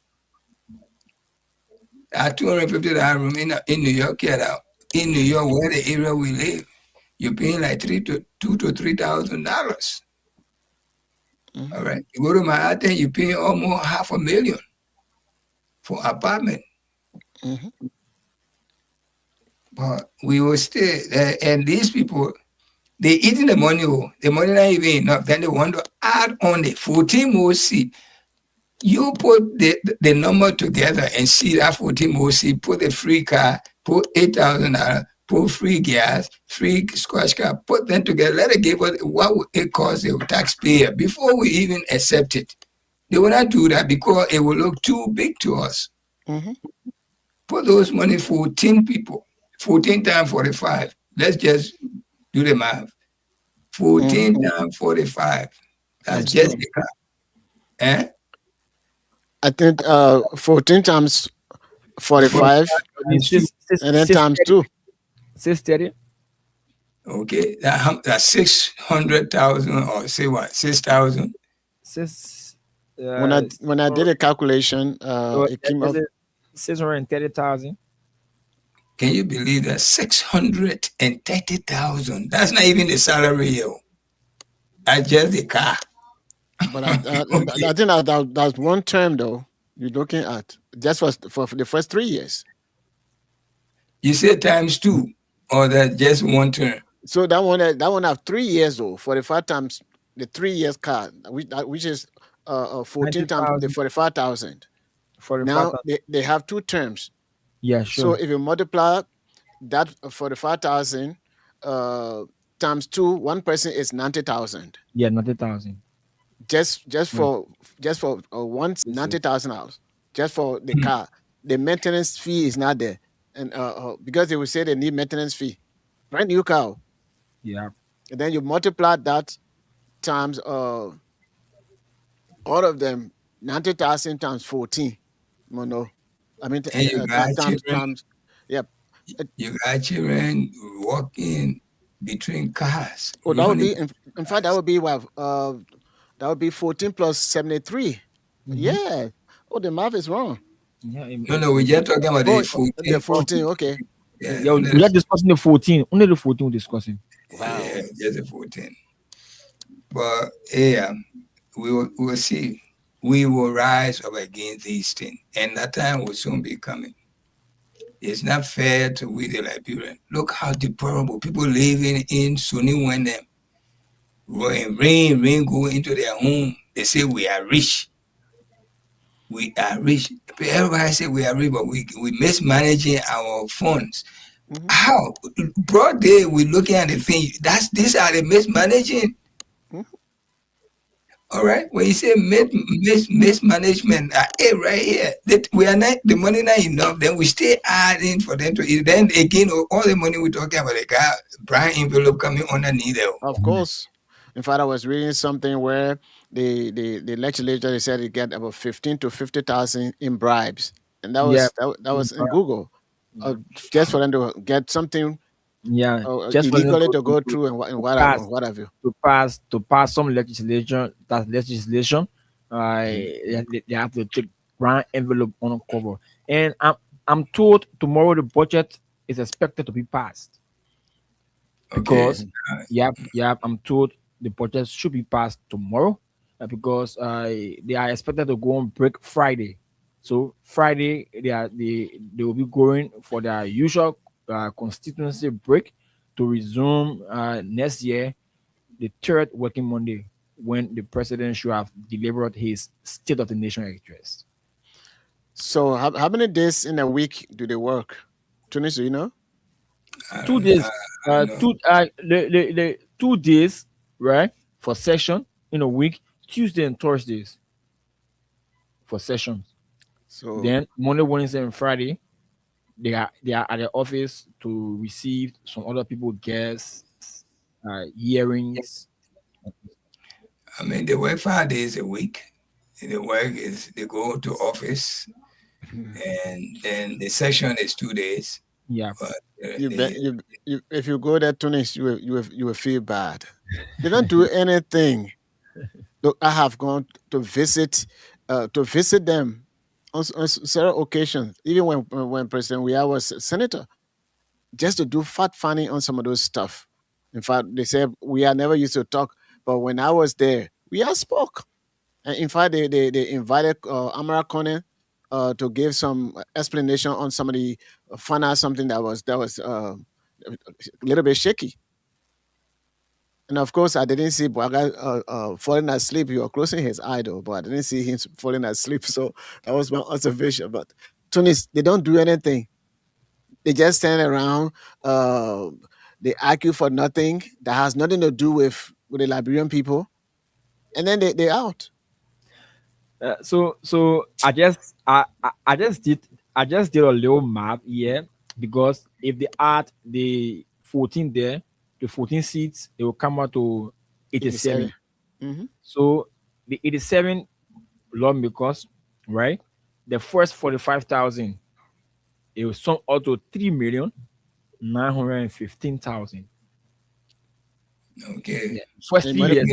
At $250 room in New York, in New York, where the area we live, you're paying like $2,000 to $3,000. All right, you go to Manhattan, you're paying almost $500,000 for apartment. But we will stay there, and these people, they eating the money not even enough. Then they want to add on the 14 more seats. You put the number together and see that 14 more seats, put the free car, put $8,000, put free gas, free squash car, put them together. Let it give us what would it cost the taxpayer before we even accept it. They will not do that because it will look too big to us. Put those money 14 people. 14 times 45. Let's just do the math. 14 times 45. That's just the car. I think 14 times 45 and then times 2. 630. Okay, that's 600,000 or say what? 6,000. When I did a calculation, it came up 630,000. Can you believe that? 630,000. That's not even the salary, yo. That's just the car. But I think that's one term though. You're looking at just for the first 3 years. You said times two, or that just one term? So that one have 3 years though. 45 times the 3 years card, which is 14 times the 90,000 45,000. for the Now 5,000. they have two terms. Yeah, So sure. if you multiply that 45,000 times two, one person is 90,000. Yeah, 90,000. Just Right. for one This is 90,000 hours, just for the car. The maintenance fee is not there, and because they will say they need maintenance fee, brand new car, yeah. and then you multiply that times all of them 90,000 times 14. No, I mean And you got times children, yeah. walking between cars, Oh, that would running be in fact that cars. would be what that would be 14 plus 73. Mm-hmm. Yeah. Oh, the math is wrong. Yeah, No, no, we're just talking about Oh, the the 14. 14. Okay. Yeah, yeah, only we are discussing the 14. Only the 14 we're discussing. Wow. yeah, just the 14. But yeah, we will see. We will rise up against these things, and that time will soon be coming. It's not fair to we the Liberian. Look how deplorable people living in Sunni when them rain go into their home. They say we are rich. We are rich. Everybody say we are rich, but we mismanaging our funds. Mhm. How broad day we looking at the thing. These are the mismanaging. Mhm. All right. When you say mismanagement, hey, right here, that we are not the money not enough. Then we stay adding for them to eat. Then again, all the money we're talking about, the guy brown envelope coming underneath there. Of course. In fact, I was reading something where the legislature they said they get about 15 to 50,000 in bribes, and Yeah. that was in Google, Yeah. just for them to get something Yeah. Just for them illegally to go through and to what have pass what have you. to pass some legislation, that legislation, they have to take brown envelope on cover. And I'm told tomorrow the budget is expected to be passed Okay. because yeah, I'm told the budget should be passed tomorrow because they are expected to go on break Friday. So Friday they will be going for their usual constituency break to resume next year, the third working Monday, when the president should have delivered his State of the Nation address. So how many days in a week do they work? Tunis, do you know? I 2 days, don't know. the 2 days, right, for session in a week, Tuesday and Thursdays for sessions. So Then Monday, Wednesday, and Friday, they are at the office to receive some other people guests, hearings. I mean, they work 5 days a week. And the work is they go to office, and then the session is 2 days. Yeah. But you bet they, you if you go there, Tunis, you will feel bad. They don't do anything. Look, I have gone to visit them on several occasions, even when President Weah was senator, just to do fact finding on some of those stuff. In fact, they said we are never used to talk, but when I was there, we all spoke. And in fact, they invited Amara Kone to give some explanation on some of the find out something that was a little bit shaky. And of course, I didn't see Boaga falling asleep. He was closing his eye though, but I didn't see him falling asleep. So that was my observation. But Tunis, they don't do anything. They just stand around. Uh, they argue for nothing that has nothing to do with the Liberian people, and then they out. So I just did a little math here because if they add the 14 there, the 14 seats, it will come out to 87. 87. Mm-hmm. So the 87 lawmakers, right? The first 45,000, it will sum out to 3,915,000. okay. Yeah. First And three years,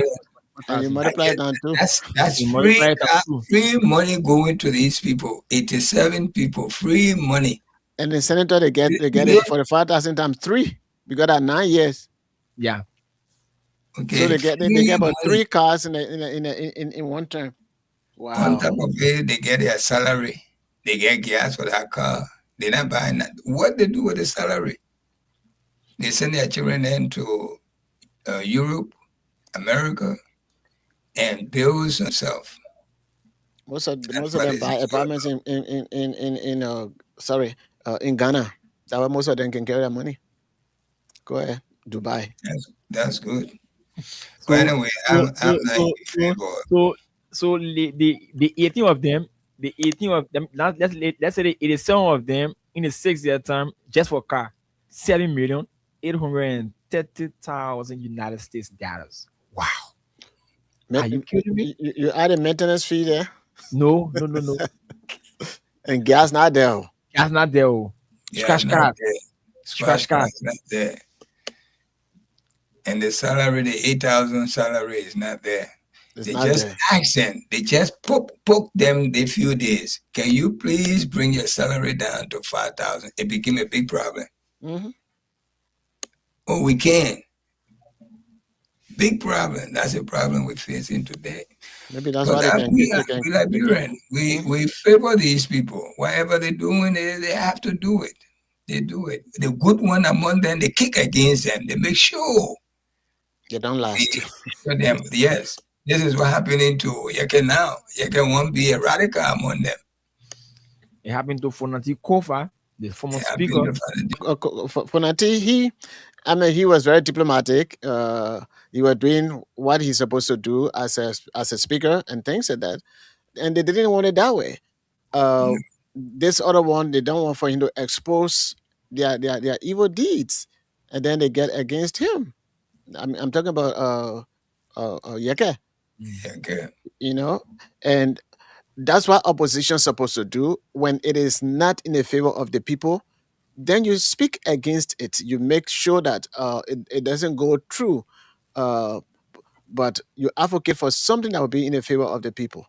and you 45,000. multiply it down too. That's You free multiply it times two. free money going to these people. 87 people, free money. And the senator they get Yeah. it 45,000 times three. Because that 9 years. Yeah. Okay, So they get free about money. 3 cars in one term. On Wow. top of it, they get their salary. They get gas for that car. They're not buying that. What they do with the salary? They send their children into Europe, America, and build themselves. That's Most of what them it's buy all apartments in Ghana. That way most of them can carry their money. Go ahead, Dubai. about. That's good. But So anyway, so I'm so not so in so favor. so, so the 18 of them, let's say the 87 of them in a 6 year time just for car, 7,830,000 United States dollars. Wow. Are you kidding me? You add a maintenance fee there, No, no, no, no. and gas not there. That's not there. Oh. Yeah, Scratch not card. there. Scratch Scratch card. cards not there. And the salary, the 8,000 salary is not there. It's They not just there. ask them. They just poke them the few days. Can you please bring your salary down to 5,000? It became a big problem. Hmm. Oh, we can. Big problem. That's a problem we're facing today. Maybe that's But why we they can. Liberian. We favor these people. Whatever they're doing, they have to do it. They do it. The good one among them, they kick against them. They make sure They don't they last. show them, yes, this is what happening to Yeke now. Yeke won't be a radical among them. It happened to Fonati Kofa, the former It speaker. happened to Fonati, he was very diplomatic. He was doing what he's supposed to do as a speaker and things like that, and they didn't want it that way. Uh, this other one, they don't want for him to expose their evil deeds, and then they get against him. I'm talking about Yeke, Okay. and that's what opposition is supposed to do when it is not in the favor of the people. Then you speak against it. You make sure that it doesn't go through, uh, but you advocate for something that will be in the favor of the people.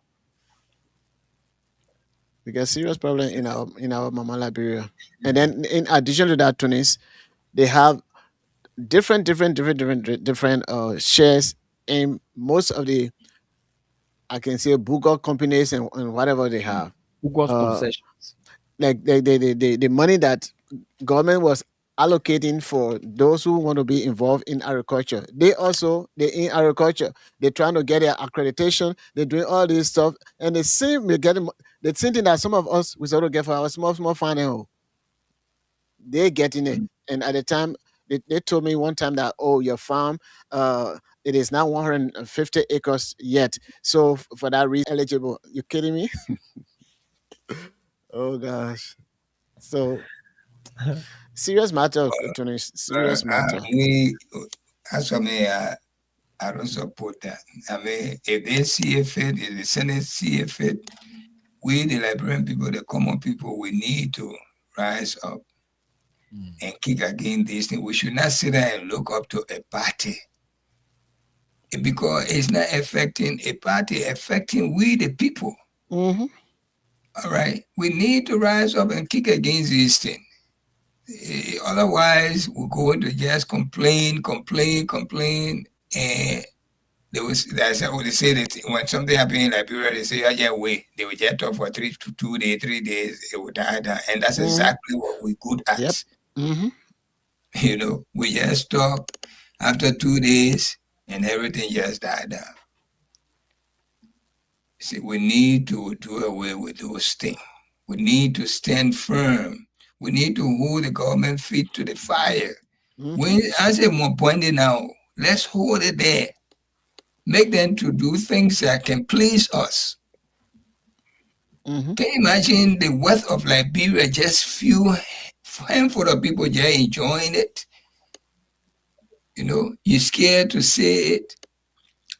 We got serious problem in our Mama Liberia, and then in addition to that, Tunis, they have different shares in most of the, I can say, Google companies and whatever they have. Ugo's Uh, concessions. like the money that government was allocating for those who want to be involved in agriculture. They in agriculture. They're trying to get their accreditation. They're doing all this stuff, and the same thing that some of us we sort of get for our small farming. They're getting it, and at the time they told me one time that, oh, your farm, it is not 150 acres yet, so for that reason eligible. You kidding me? Oh gosh. So serious matter, Tony. Serious matter. As for me, I don't support that. I mean, if they see a fit, if the Senate see a fit, we, the Liberian people, the common people, we need to rise up and kick against these things. We should not sit there and look up to a party. Because it's not affecting a party, affecting we, the people. Mm-hmm. All right? We need to rise up and kick against these things. Otherwise, we're going to just complain, and that's how they say that when something happened in Liberia, they say, "Oh, yeah, wait." They will just talk for 2 days, 3 days, it will die down. And that's exactly what we're good at. Yep. Mm-hmm. We just talk after 2 days and everything just died down. See, we need to do away with those things. We need to stand firm. We need to hold the government feet to the fire. Mm-hmm. When I say one point now, let's hold it there. Make them to do things that can please us. Mm-hmm. Can you imagine the wealth of Liberia, just few handful of people just enjoying it? You're scared to say it.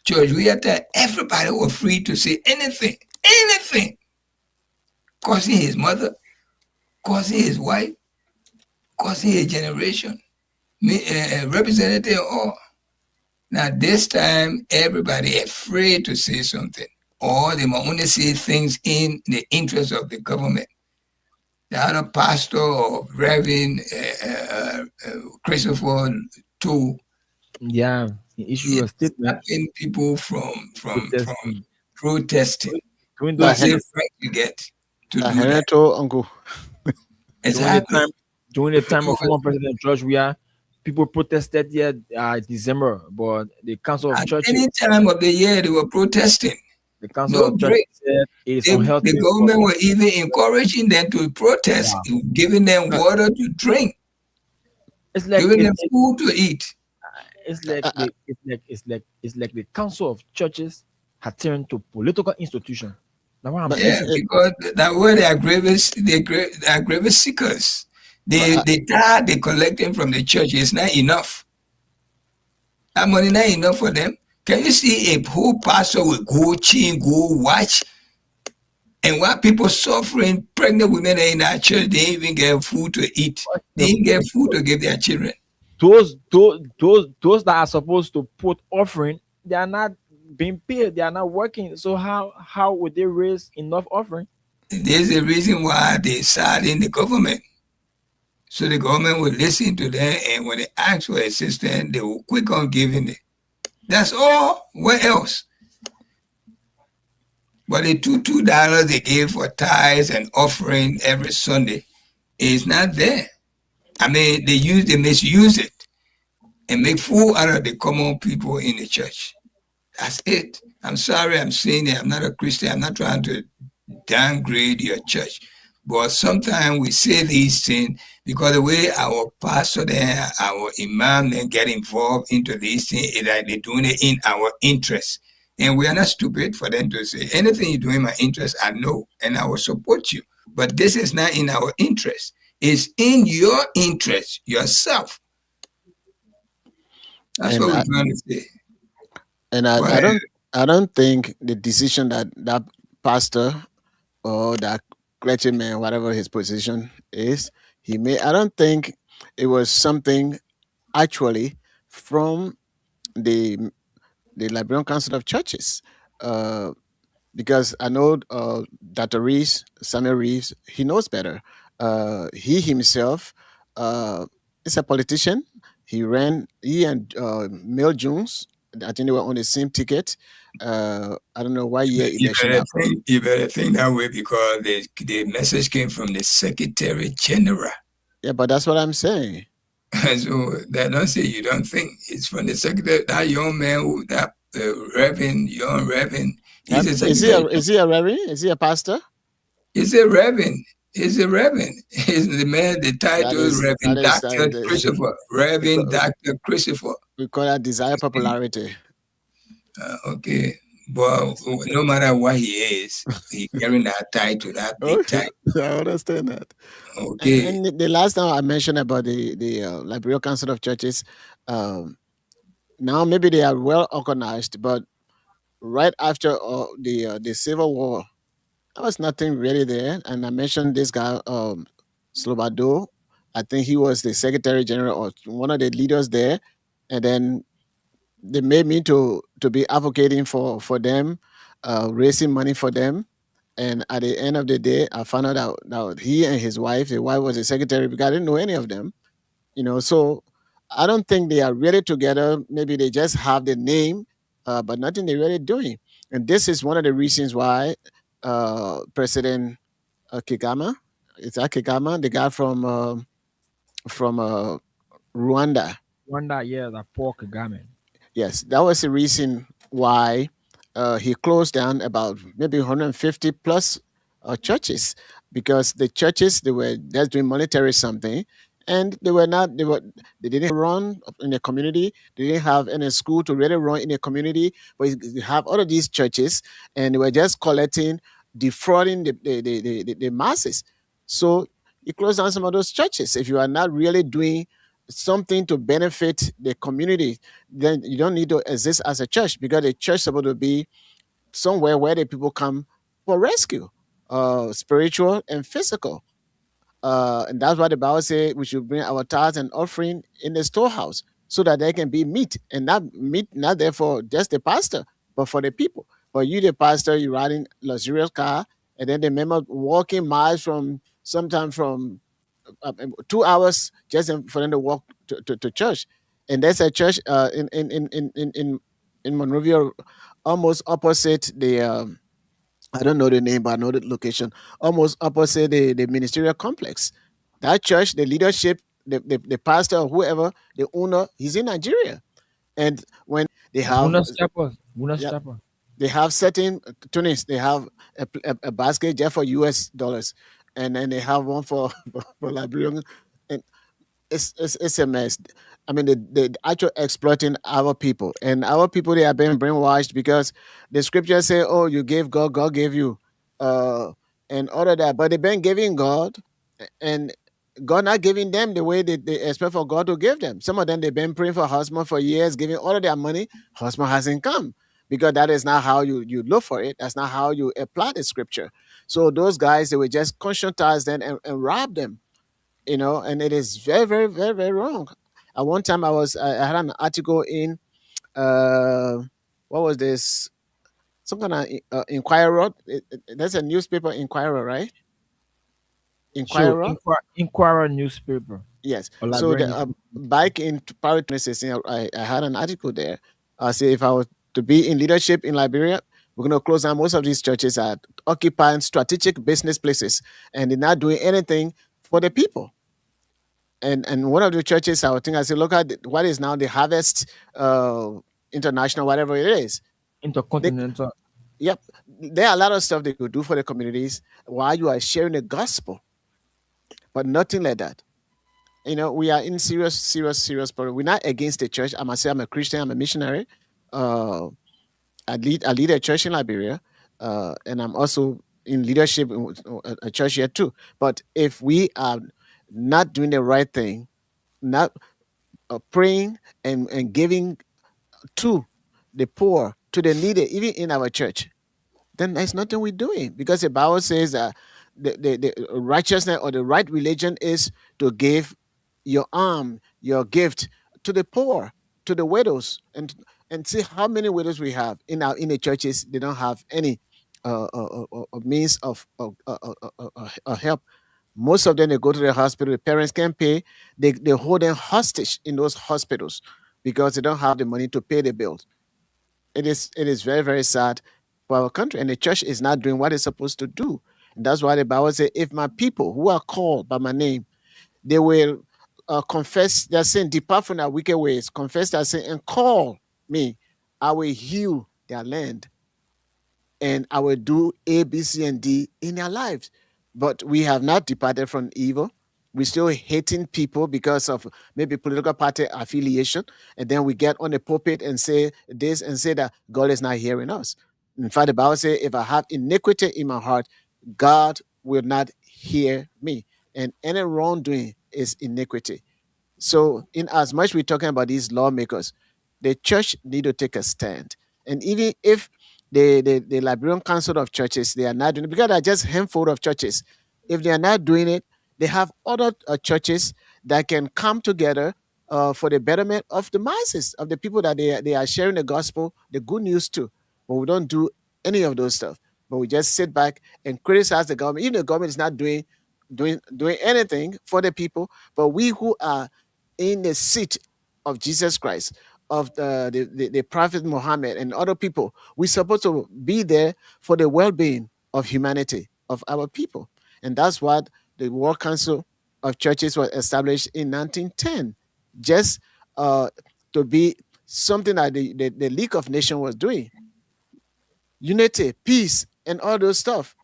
George, we had that everybody was free to say anything, causing his mother, causing his wife, causing his generation, representative all. Now this time, everybody afraid to say something, or they might only say things in the interest of the government. The other pastor or Reverend Christopher too. Yeah, he issued a statement. Stopping people from protesting. Doing That's those the right to get to do Henry that. told Uncle. during the Exactly. time during the time of Because former President George Weah, people protested here December, but at any time of the year they were protesting. the Council No of Churches break. said it is The unhealthy government were even encouraging them to protest, yeah. giving them Uh, water to drink, It's like giving them food to eat. I, I, it's like the Council of Churches had turned to political institution. Now what I'm but Yeah, saying, because that way they are grievous, they are grievous seekers. but The tithe they collecting from the church is not enough. That money not enough for them. Can you see a whole pastor will go chin, go watch, and while people suffering, pregnant women are in our church, they ain't even get food to eat. what's They the ain't get food to give their children. those that are supposed to put offering, they are not being paid, they are not working. So how would they raise enough offering? There's a reason why they side in the government. So the government will listen to them, and when they ask for assistance, they will quick on giving it. That's all. What else? But the $2 they gave for tithes and offering every Sunday is not there. I mean, they misuse it and make fool out of the common people in the church. That's it. I'm sorry, I'm saying it. I'm not a Christian. I'm not trying to downgrade your church. But sometimes we say these things because the way our pastor then, our imam then get involved into these things is that they're doing it in our interest. And we are not stupid for them to say, anything you do in my interest, I know, and I will support you. But this is not in our interest. It's in your interest, yourself. That's and what we're I trying to say. and Go I ahead. don't think the decision that that pastor or that clergyman, whatever his position is, he made. I don't think it was something actually from the the Liberian Council of Churches. Uh, because I know Dr. Reeves, Samuel Reeves, he knows better. He himself is a politician. He and Mel Jones, I think they were on the same ticket. I don't know why year election happened. You better think that way because the message came from the Secretary General. Yeah, but that's what I'm saying. So that don't say you don't think. It's from the secretary, that young man who that Reverend, young Reverend, he's a secretary. Is he a reverend? Is he a pastor? He's a Reverend. He's a Reverend. He's the man, the title is That Reverend is Dr. Christopher. we Reverend call, Dr. Christopher. we call that desire popularity. Okay. But no matter what he is, he carrying that title, that big Okay, title. I understand that. Okay. And the last time I mentioned about the Liberian Council of Churches, um, now maybe they are well organized, but right after the Civil War, there was nothing really there. And I mentioned this guy, Slobado. I think he was the Secretary General or one of the leaders there, and then they made me to be advocating for them, raising money for them. And at the end of the day, I found out that he and his wife, the wife was the secretary because I didn't know any of them, So I don't think they are really together. Maybe they just have the name, but nothing they're really doing. And this is one of the reasons why President Kagame, is that Kagame, the guy from Rwanda. One that year that Paul Kagame. Yes, that was the reason why he closed down about maybe 150 plus churches because the churches they were just doing monetary something, and they didn't run in the community. They didn't have any school to really run in the community. But you have all of these churches, and they were just collecting, defrauding the masses. So you close down some of those churches if you are not really doing something to benefit the community. Then you don't need to exist as a church because the church is supposed to be somewhere where the people come for rescue, spiritual and physical. And that's why the Bible says we should bring our tithes and offering in the storehouse so that there can be meat, and not meat, not there for just the pastor, but for the people. But you, the pastor, you riding luxurious car, and then the member walking miles from sometimes from 2 hours just for them to walk to church. And there's a church in Monrovia, almost opposite the I don't know the name, but I know the location. Almost opposite the ministerial complex. That church, the leadership, the pastor or whoever, the owner, he's in Nigeria. And when they Yes, have, will not stop us. Will not yeah, stop us. they have certain Tunis, they have a basket just for US dollars, and then they have one for for Liberian, and it's a mess. I mean, they actually exploiting our people, and our people, they are being brainwashed because the scriptures say, "Oh, you gave God, God gave you," uh, and all of that. But they've been giving God, and God not giving them the way they expect for God to give them. Some of them, they've been praying for husband for years, giving all of their money. Husband hasn't come because that is not how you look for it. That's not how you apply the scripture. So those guys, they will just conscientize them and rob them, and it is very, very, very, very wrong. At one time, I had an article in uh, what was this? Some kind of Inquirer. That's a newspaper, Inquirer, right? So Inquirer. Inquirer newspaper Yes. or So Liberian newspaper. back in Paris 2016, I had an article there. I say if I was to be in leadership in Liberia, we're going to close down. Most of these churches are occupying strategic business places, and they're not doing anything for the people. And one of the churches, I said, look at what is now the Harvest International, whatever it is. They, Intercontinental. yep, there are a lot of stuff they could do for the communities while you are sharing the gospel, but nothing like that. We are in serious, serious, serious problem. We're not against the church. I must say, I'm a Christian. I'm a missionary. Uh, I lead a church in Liberia, and I'm also in leadership in a church here too. But if we are not doing the right thing, not praying and giving to the poor, to the needy, even in our church, then there's nothing we're doing, because the Bible says that the righteousness or the right religion is to give your your gift to the poor, to the widows, and see how many widows we have in the churches. They don't have any means of help. Most of them, they go to the hospital. The parents can't pay. They hold them hostage in those hospitals because they don't have the money to pay the bills. It is very, very sad for our country, and the church is not doing what it's supposed to do. And that's why the Bible says, "If my people who are called by my name, they will confess their sin, depart from their wicked ways, confess their sin, and call me, I will heal their land, and I will do A, B, C, and D in their lives." But we have not departed from evil. We're still hating people because of maybe political party affiliation. And then we get on the pulpit and say this and say that God is not hearing us. In fact, the Bible says, if I have iniquity in my heart, God will not hear me. And any wrongdoing is iniquity. So, in as much we're talking about these lawmakers, the church need to take a stand. And even if the Liberian Council of Churches, they are not doing it, because there are just a handful of churches. If they are not doing it, they have other churches that can come together for the betterment of the masses, of the people that they are sharing the gospel, the good news to. But we don't do any of those stuff. But we just sit back and criticize the government. Even the government is not doing anything for the people. But we who are in the seat of Jesus Christ, of the Prophet Muhammad and other people, we're supposed to be there for the well-being of humanity, of our people. And that's what the World Council of Churches was established in 1910, just to be something that the League of Nations was doing. Unity, peace, and all those stuff.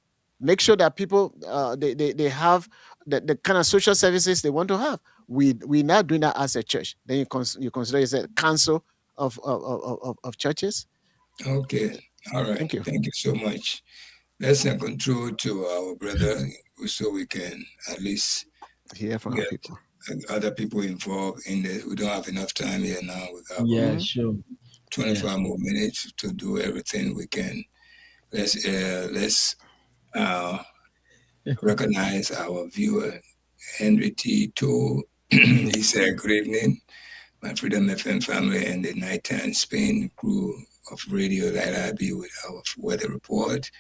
Make sure that people they have the kind of social services they want to have. We're not doing that as a church. Then you consider yourself a council of churches. Okay. All right. Thank you. Thank you so much. Let's send control to our brother so we can at least Hear from our get people. other people involved in this. We don't have enough time here now. We got Yeah, Mhm. sure. 25 more minutes to do everything we can. Let's recognize our viewer, Henry T. Toole. He said, "Good evening, my Freedom FM family and the Nighttime Spain crew of Radio Light IB with our weather report.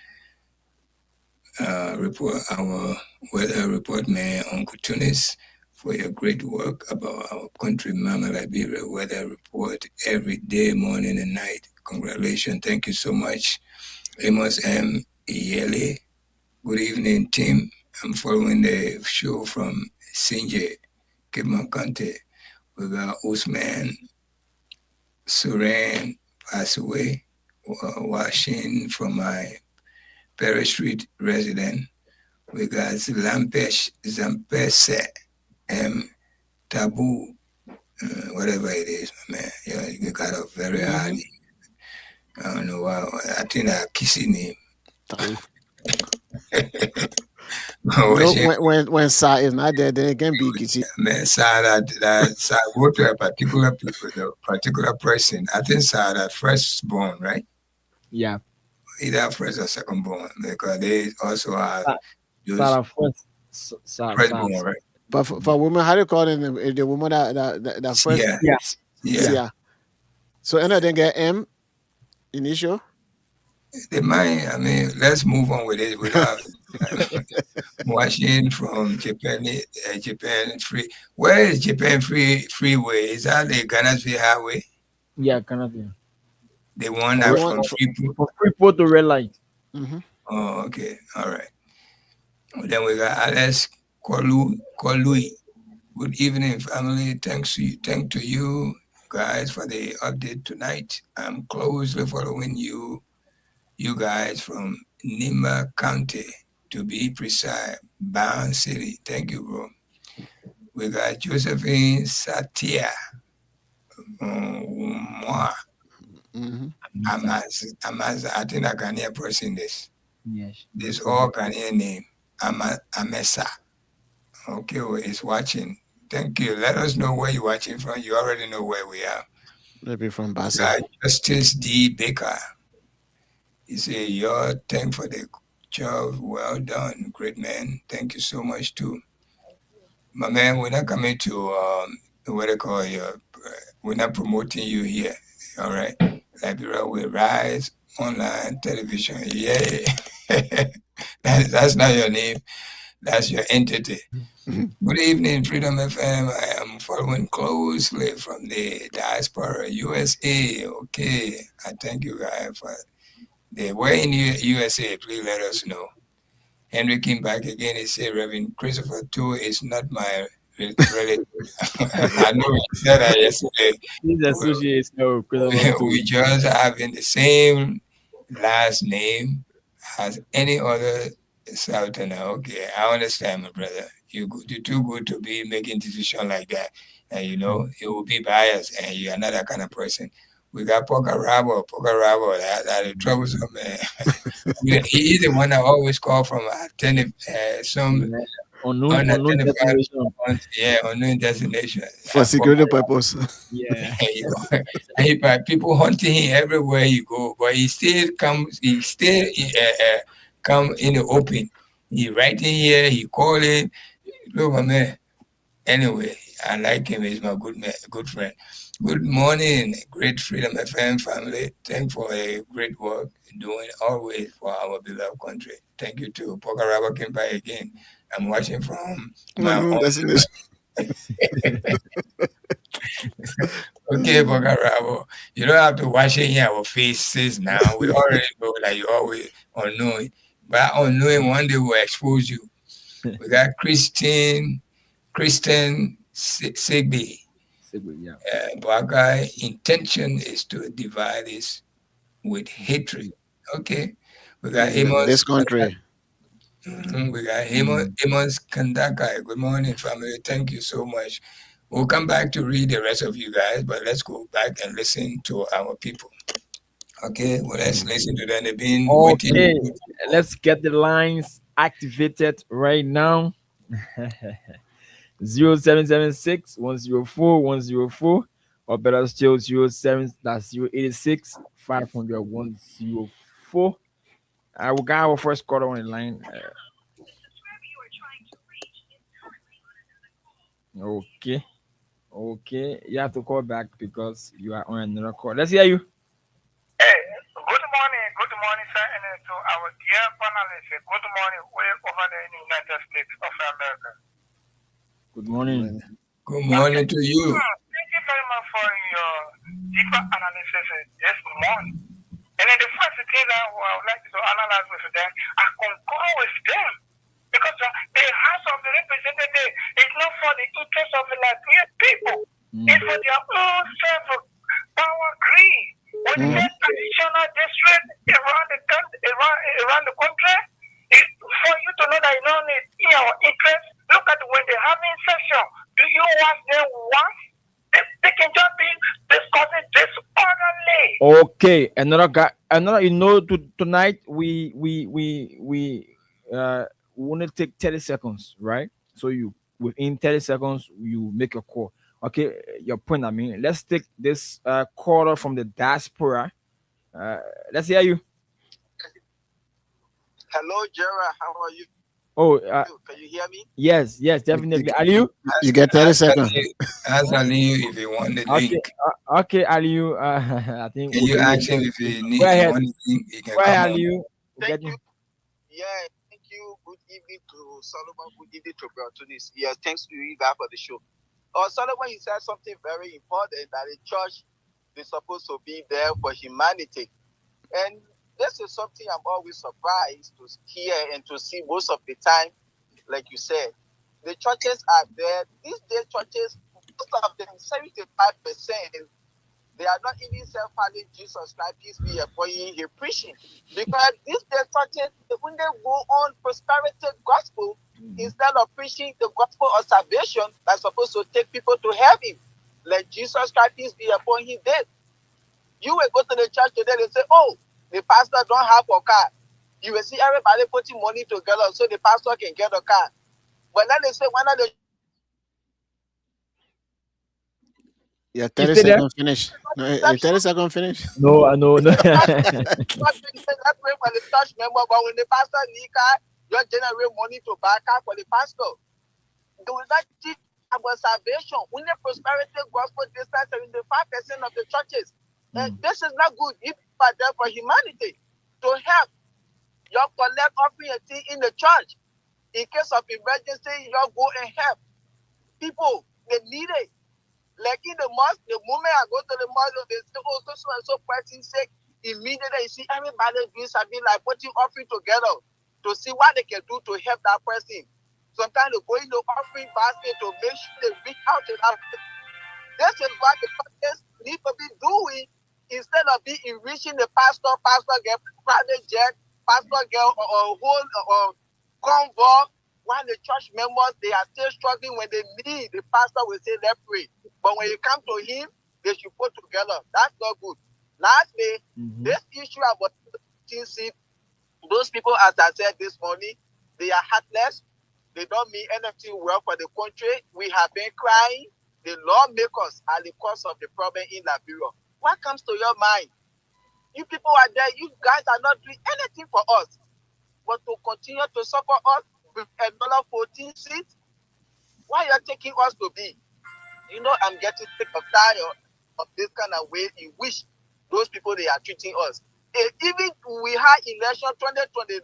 Our weather report man, Uncle Tunis, for your great work about our country, Mama Liberia weather report every day, morning and night. Congratulations. Thank you so much. Amos M. Iyele. Good evening, team. I'm following the show from Sinje, Kidman Kante. We got Usman Suran passed away, washing from my Perry Street resident. We got Lampesh Zampese M Taboo, whatever it is, man. Yeah, you got a very hard. I don't know why. I think I kissing him. When Sa is not there, then it can be Kichi. Man, that go to a particular people, the particular person. I think that firstborn, right? Yeah. Either first or secondborn, because they also have Sarah firstborn, right? But for women, how do you call it? The woman that first? Yeah. So anything get M initial? They might. I mean, let's move on with it. We have watching from Japan. Japan Free. Where is Japan Freeway? Is that the Ganasville Highway? Yeah, Ganasville. The one that from Freeport to Red Light. Mm-hmm. Oh, okay. All right. Then we got Alex Kolui. Good evening, family. Thank to you guys for the update tonight. I'm closely following you guys from Nima County, to be precise, Bound City. Thank you, bro. We got Josephine Satya. Amaz, I think I can hear person this. Yes. This all Ghanaian name. Amesa. Okay, is watching. Thank you. Let us know where you're watching from. You already know where we are. Maybe from Basel. Justice D. Baker. He said, "Your thank for the job. Well done, great man. Thank you so much too, my man. We're not coming to what I call you. We're not promoting you here. All right, Liberia will rise online television. Yeah, that's not your name. That's your entity." Good evening, Freedom FM. I am following closely from the diaspora, USA. Okay, I thank you guys for the way in USA. Please let us know. Henry came back again. He said, Reverend Christopher too is not my relative. I know you said that yesterday. We just having the same last name as any other Southerner. Okay, I understand, my brother. You're too good to be making decisions like that. And you know, it will be biased, and you're not that kind of person. We got Poker Rabo, that troublesome man. He's the one that always call from some unknown destination. For security purpose. Yeah. People hunting him everywhere you go, but he still come in the open. He writing here, he calling. Look, my man. Anyway, I like him. He's my good friend. Good morning, great Freedom FM family. Thank for a great work doing always for our beloved country. Thank you to Poker Rabo came by again. I'm watching from my own destination. Okay, Poker Rabo. You don't have to watch it in our faces now. We already know that you always unknowing. But unknowing one day will expose you. We got Kristen Sigby. Yeah. Black guy intention is to divide us with hatred. Okay, we got Amos. This country. We got Amos Kandakai. Good morning, family. Thank you so much. We'll come back to read the rest of you guys, but let's go back and listen to our people. Okay, well, let's listen to them. They've been waiting. Let's get the lines activated right now. 0776 104 104, or better still 086 500 104. I will get our first caller on the line. Okay, you have to call back because you are on another call. Let's hear you. Hey, good morning, sir, and to our dear panelists. Good morning, way over there in the United States of America. Good morning. Good morning to you. Thank you very much for your deeper analysis this morning. And then the first thing that I would like to analyze with them, I concur with them. because the House of Representatives is not for the interest of the Liberian people. It's for their own self-power greed. When they get additional district around the country, it's for you to know that you don't need in our interest. Look at when they're having session. Do you watch them once? They can just be discussing disorderly. Okay, another guy, tonight we want to take 30 seconds, right? So you within 30 seconds you make a call. Okay, your point. I mean, let's take this caller from the diaspora. Let's hear you. Hello, Gerald. How are you? Oh, Can you hear me? yes, definitely. Aliyu, You get 30 seconds. Ask Aliyu if you want the okay, link. okay, Aliyu. I think Can you ask him if he needs Go ahead. one link? He can Go ahead, come on. Aliyu. Thank you. Yeah, thank you. Good evening to Solomon. Good evening to Bertunis. Yes, thanks to you guys for the show. Solomon, you said something very important, that the church is supposed to be there for humanity. And this is something I'm always surprised to hear and to see most of the time. Like you said, the churches are there. These days, churches, most of them, 75%, they are not even self-following Jesus Christ, peace be upon him, preaching. Because these days, churches, when they go on prosperity gospel, instead of preaching the gospel of salvation, that's supposed to take people to heaven, like Jesus Christ, peace be upon him, did. You will go to the church today and say, oh, the pastor don't have a car. You will see everybody putting money together so the pastor can get a car. But then they say, why not the Yeah, 30 seconds finish. No, 30 seconds finish. No, I know. not pray for the church member, but when the pastor need car, you generate money to buy a car for the pastor. They will not teach about salvation. When the prosperity gospel, this 75% of the churches. And this is not good. If you are there for humanity, to help, you collect offering in the church. In case of emergency, you go and help people. They need it. Like in the mosque, the moment I go to the mosque, they say, oh, so and so person sick. Immediately, you see everybody doing something like putting offering together to see what they can do to help that person. Sometimes they go in the offering basket to make sure they reach out to that person. This is what the churches need to be doing. Instead of being enriching the pastor get private jet, pastor get a whole convoy, while the church members, they are still struggling. When they need, the pastor will say, let's pray. But when you come to him, they should put together. That's not good. Lastly, this issue about seat, those people, as I said this morning, they are heartless. They don't mean anything well for the country. We have been crying. The lawmakers are the cause of the problem in Liberia. What comes to your mind? You people are there. You guys are not doing anything for us. But to continue to suffer us with another 14 seats, why are you taking us to be? You know, I'm getting sick of tired of this kind of way in which those people, they are treating us. Even we had election 2029,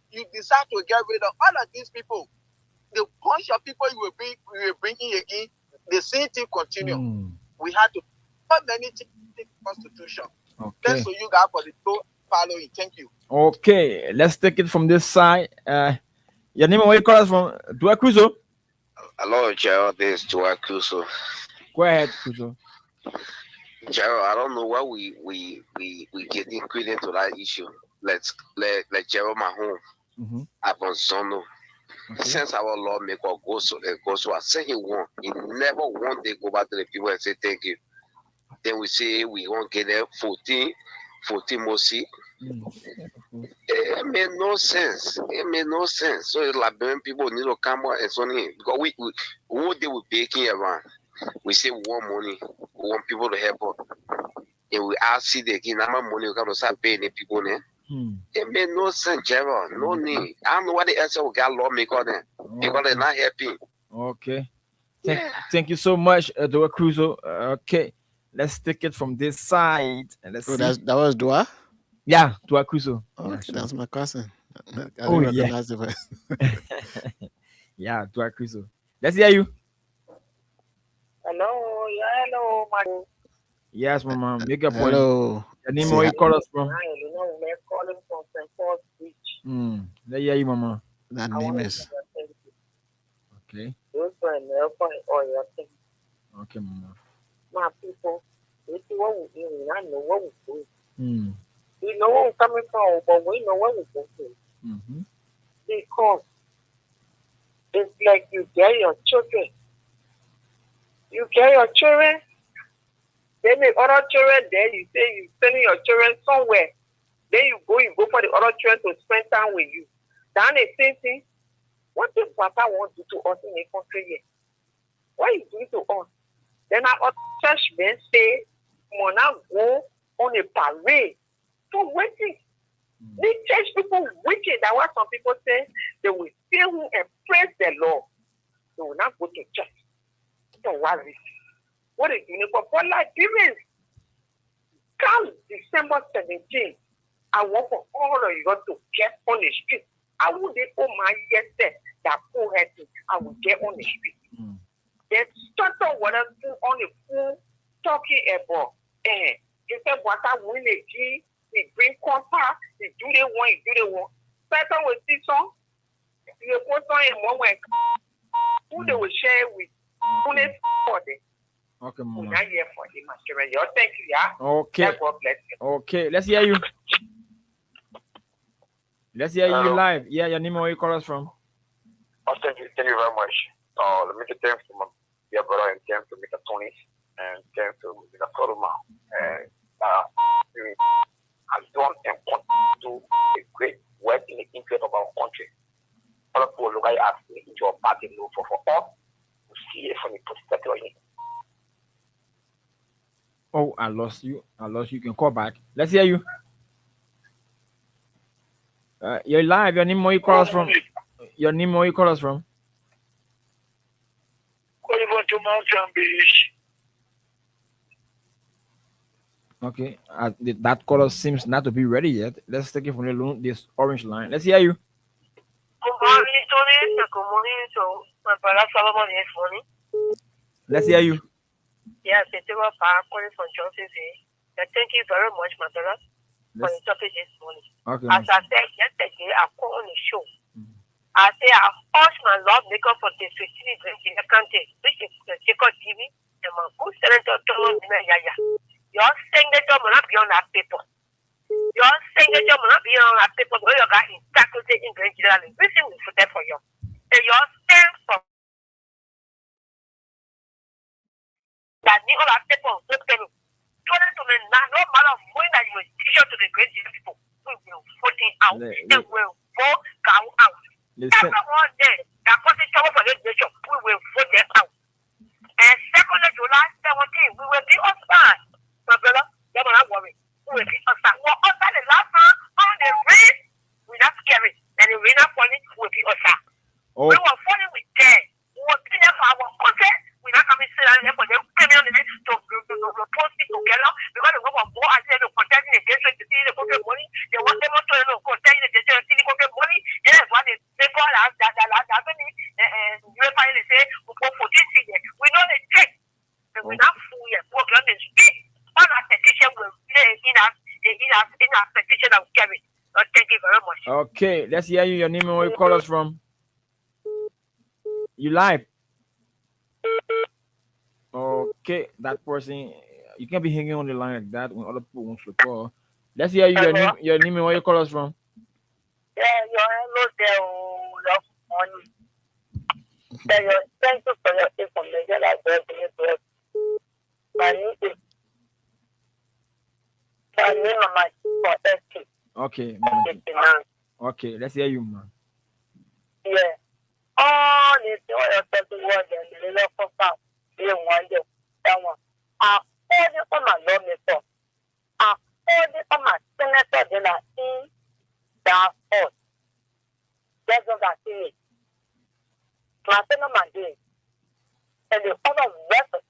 you decide to get rid of all of these people. The bunch of people you will bring in again, the same thing continue. We had to put many things in the constitution. Okay. Thanks to you guys for the show following. Thank you. Okay, let's take it from this side. Your name and where you call us from? Dua Cruzo. Hello, Gerald. This is Dua Cruzo. Go ahead, Cruzo. Gerald, I don't know why we get included into that issue. Let Gerald Mahon, Abonzono. Since our lawmaker goes to I say he won. He never won. They go back to the people and say thank you. Then we say we won't get there 14 more seats. It made no sense. So Liberian people need to come out and so on. Because we what they were baking around. We say we want money. We want people to help us. And we ask it again, how much money we can start paying the people there. It made no sense, Gerald. No need. I don't know what the answer we got lawmaker there. Because they're not happy. Okay. Thank you so much, Dua Cruzo. Okay. Let's take it from this side. And let's see. That was Dua? Yeah, Dua Cruzo. Oh, Yeah, okay, sure. that's my cousin. I Oh, didn't yeah. recognize the voice. Yeah, Dua Cruzo. Let's hear you. Hello, hello, my. Yes, Mama. Make a point. Hello. Your name See, where you call us from? You know, we're calling from St. Paul's Beach. Let's hear you, Mama. That I name want to is. thank you. Okay. You for helping all your things. Okay, Mama. My people, you see what we do, I know what we do. Mm. We know where we're coming from, but we know what we're going to do. Mm-hmm. Because it's like you get your children. You get your children, then the other children there, you say you're sending your children somewhere. Then you go for the other children to spend time with you. Then the same thing. What does Papa want to do to us in the country here? What is doing to us? Then our churchmen say, "When I go on a parade, so waiting." The church people wicked. That's why some people say they will stay home and praise the Lord. They will not go to church. Don't worry. What is doing for Liberians? Come December 17th, I want for all of you to get on the street. I will get on my yesterday that full head. I will get on the street. Then start what I'm doing on the full talking about. If I want to win a G, they bring contact, they do the one. Better with this song, you put on in one way. Who they will share with, who they for them. Okay, Mama. Not here for the master. Thank you, yeah. Okay. God bless you. Okay, let's hear you. Let's hear you live. Yeah, your name, where you call us from? Oh, thank you very much. Let me say thanks to my dear brother and thanks to Mr. Tony and thanks to Mr. Solomon. Has done and continue to do a great work in the interest of our country. Other people look at us into your party look for us to see it from the perspective of it. Oh, I lost you. You can call back. Let's hear you. You're live. Your name, where you call us from? Your name, where you call us from? Okay, that caller seems not to be ready yet. Let's take it from this orange line. Let's hear you. Good morning, Tony. Good morning to my brother Solomon this morning. Let's hear you. Yes, it's Eva Park calling from Johnson City. Thank you very much, my brother, for the topic this morning. Okay. As I said yesterday, I call on the show. I say I urge my love maker for the 15 in the country, which is the Jacob TV, and my good senator Thomas Yaya. Your signature will not be on that paper. Your signature will not be on that paper. Where you got integrity in Grand General, everything will be there for you. And your stand for that new all that paper will not tell you. Tell them to me now, no matter when that you will teach to the Grand General people, we will vote out. They will vote out. Everyone there, that person trouble for this nation, we will vote them out. And secondly, July 17, we will be on fire. My brother, you're not worried. We will be on fire. Well, under the last time, on the rain, we're not scary. And the rain falling, we'll be on fire. Oh. We were falling with them. We will be there for our content. We're not coming to sit there for them. Coming on the way to post it together because they want more as they content in the nation to see the country money. They want them to content in the nation to see the country money. Yes, what they call us that happening. And you finally say, we go for this thing. We know the trick. We're not fool yet. We're going to speak. All our petition will be in our petition of Kevin. Thank you very much. Okay, let's hear you. Your name and where you call us from. You live. Okay, that person, you can't be hanging on the line like that when other people want to call. Let's hear you. Your name and where you call us from. Yeah, your hello there, money. Thank you for your information as well. My name is Mama for SK. Okay, man. Okay, let's hear you, man. Yeah. Oh, this is what you're talking about. The little pop they want that one. Only on my lawmaker. Only on my senator, then I see that us. That's what I see. My senator, my day. And the other rest of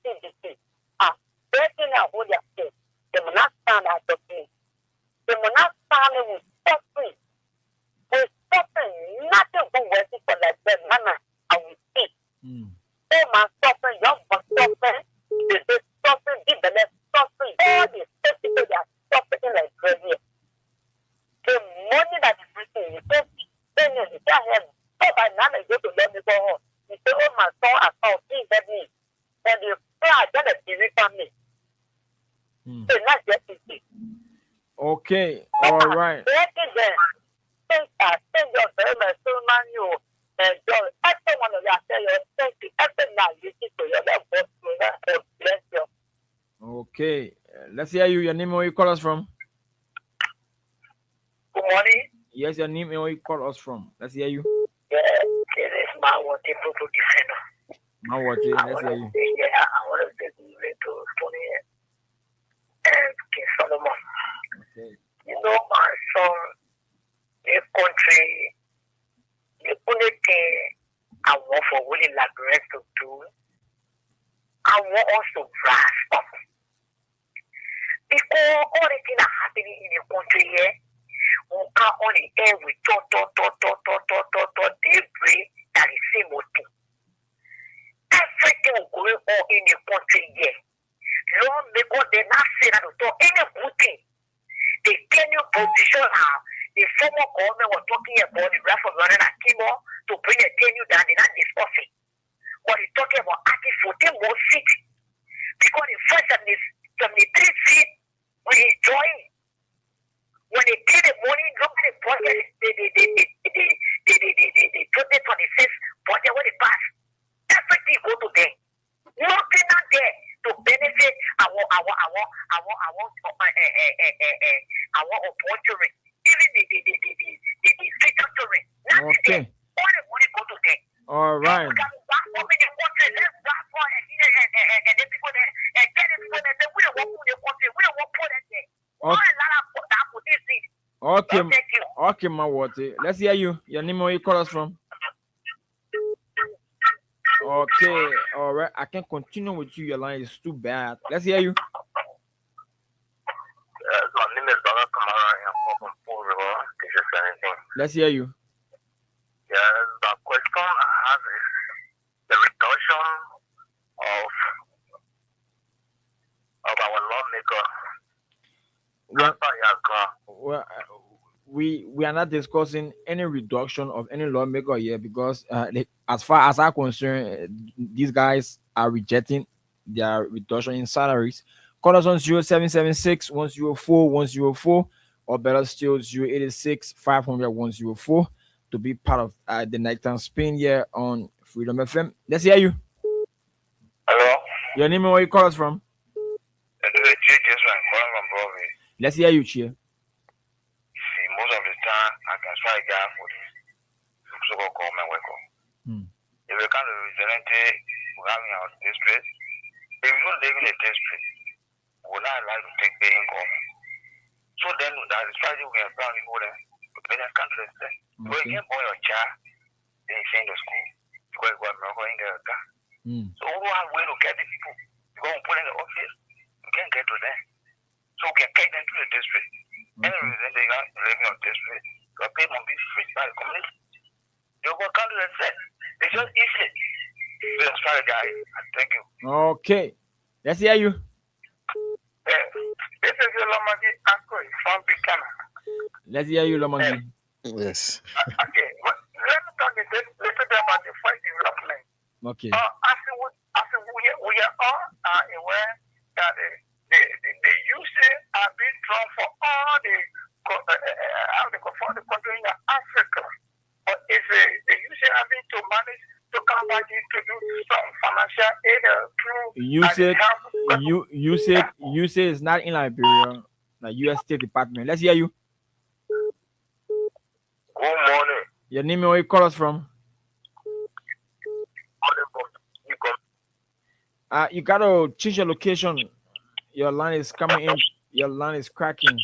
CDC are breaking out who they are. They will not stand out of me. They will not stand with suffering. With suffering, nothing but waiting for like that manner. I will see. Oh, my suffering, young for suffering. family. So not just easy. Okay, all right. What is that? Think your family, so man, you enjoy everyone of your thank you. Every night you see to your left, bless you. Okay, let's hear you. Your name and where you call us from? Good morning. Yes, your name and where you call us from. Let's hear you. Yeah, this is my water to defender. My water, let's hear you. Yeah, I want to say to Tony and King Solomon. Okay. You know, my son, the country, the only thing I want for Willie Labyrinth to do, I want us to grasp up. Because all the things that are happening in the country here, we come on the air with debris that is same thing. Everything going on in the country here. Lord, because they not say that to any good thing. They tell you position how the former government was talking about the draft of London and Kimo to bring a tenure down, they're not discussing. But they're talking about adding 14 more seats. Because the first 73 seats, we enjoy. When they pay the money, look at the budget, the 2026 budget when they pass. Everything go to them. Nothing not there to benefit our opportunity. Even the structuring. Nothing Okay. there. All the money go to them. All right. And then people there, and then people there, we don't want to put the country, we don't want to put it there. Okay. Okay, Thank you. okay, my water. Let's hear you. Your name and where you call us from? Okay, all right. I can continue with you. Your line is too bad. Let's hear you. My name is Baba Kamara. I'm from Paul River. This is anything. Let's hear you. Yeah, the question I have is the reduction of our lawmaker. Well, we are not discussing any reduction of any lawmaker here because as far as I'm concerned, these guys are rejecting their reduction in salaries. Call us on 0776 104 104 or better still 086 500 104 to be part of the nighttime spin here on Freedom FM. Let's hear you. Hello? Your name and where you call us from? Let's hear you, Chia. See, most of the time, I can try to get for this. So go come and work. If you can't represent it, we have in our district. If you don't live in a district, we're not allowed to take the income. So then, that is why we have found it for them. But I can't do that. But you can't buy your child, they send to school. Because you got Morocco in there. So we have a way to get the people. You go and put in the office, you can't get to them. So we can take them to the district. Any reason they are living on district, you pay them free by the community. You go come to the set. It's just easy. That's why, guys. Thank you. Okay. Let's hear you. This is the Lomagi Akko from Bikana. Let's hear you, Lomagi. Yes. Okay. Let me talk a little bit about the fight development. Okay. After we are all aware that the usage are being drawn for all the country in Africa. But if the usage are being to manage to come back to do some financial aid through you say it's not in Liberia, the U.S. State Department. Let's hear you. Good morning. Your name and where you call us from? You gotta change your location. Your line is coming in. Your line is cracking.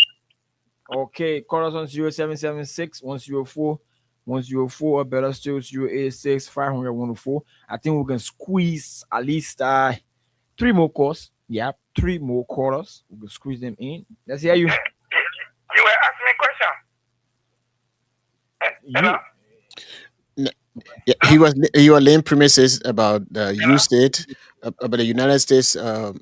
Okay, call us on 0776 104 104 or better still 086 500 104. I think we can squeeze at least 3 more calls. Yeah, 3 more callers. We can squeeze them in. Let's hear you. You were asking me a question. Yeah, you were laying premises about the about the United States. Yeah,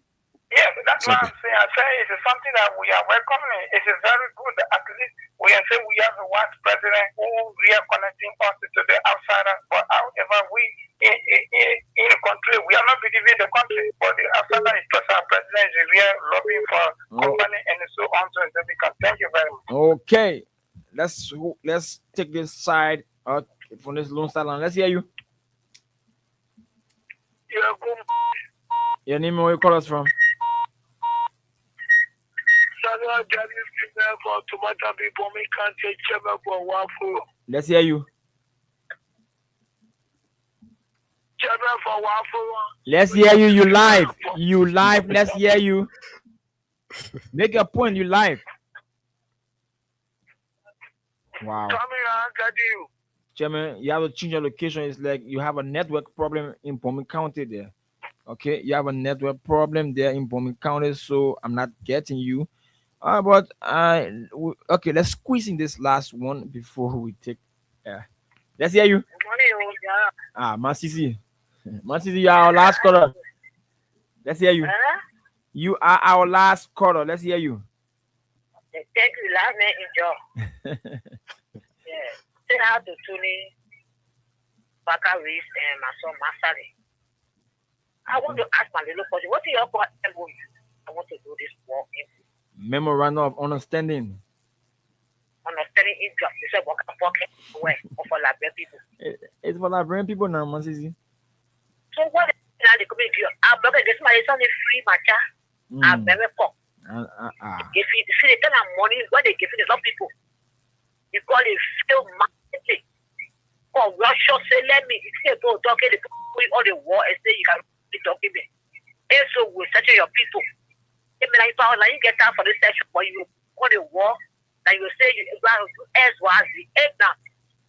that's what I'm saying. I say it's something that we are welcoming. It is very good that at least we can say we have a white president who we are connecting us to the outsider. But however, we in the country, we are not believing the country, but the outsider is just our president. Nigeria, lobbying for company and so on. So thank you very much. Okay, let's take this side out from this Lone Star line. Let's hear you. Your name and where you call us from? Let's hear you. Let's hear you. You live. You live. Let's hear you. Make a point. You live. Wow. Chairman, you have to change your location. It's like you have a network problem in Pommy County there. Okay, you have a network problem there in Pommy County, so I'm not getting you. But okay, let's squeeze in this last one before we take. Let's hear you. Masisi, you are our last caller. Let's hear you. You are our last caller. Let's hear you. Thank you, last name is Joe. Yeah, say hi to Tony, Baka Reese, and my son Masari. I want to ask my little question. What is your MOU? I want to do this work. Memorandum of understanding. Understanding is just you said work pocket where for Liberian people. It's for Liberian people now, Masisi. So what is the community? I'm not this man is only free matcha. I'm very poor. If you see the kind of money what they give to some people, you call it fail marketing. Or Russia say let me say go talking all the war and say you can be talking me. And so we search your people. I mean, like you get out for this session, but you call the war, and you say you as was the egg now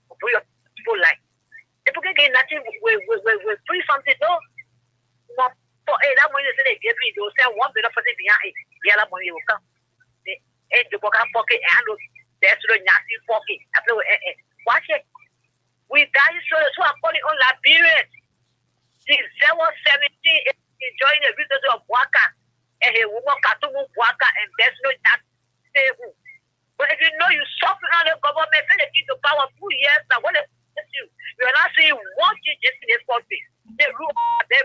for your people like. People can get nothing. We free something. No, for that money they give me, they'll say 1 billion for the behind. The other money will come. And the pocket and there's no nasty pocket. Watch it. We guys so I'm calling on Liberian. 017 enjoying the visitors of Waka. And he will walk out to Waka and there's no that stable. But if you know you suffer on the government, they give the power 2 years now. What you are not saying one change in this country. They rule, they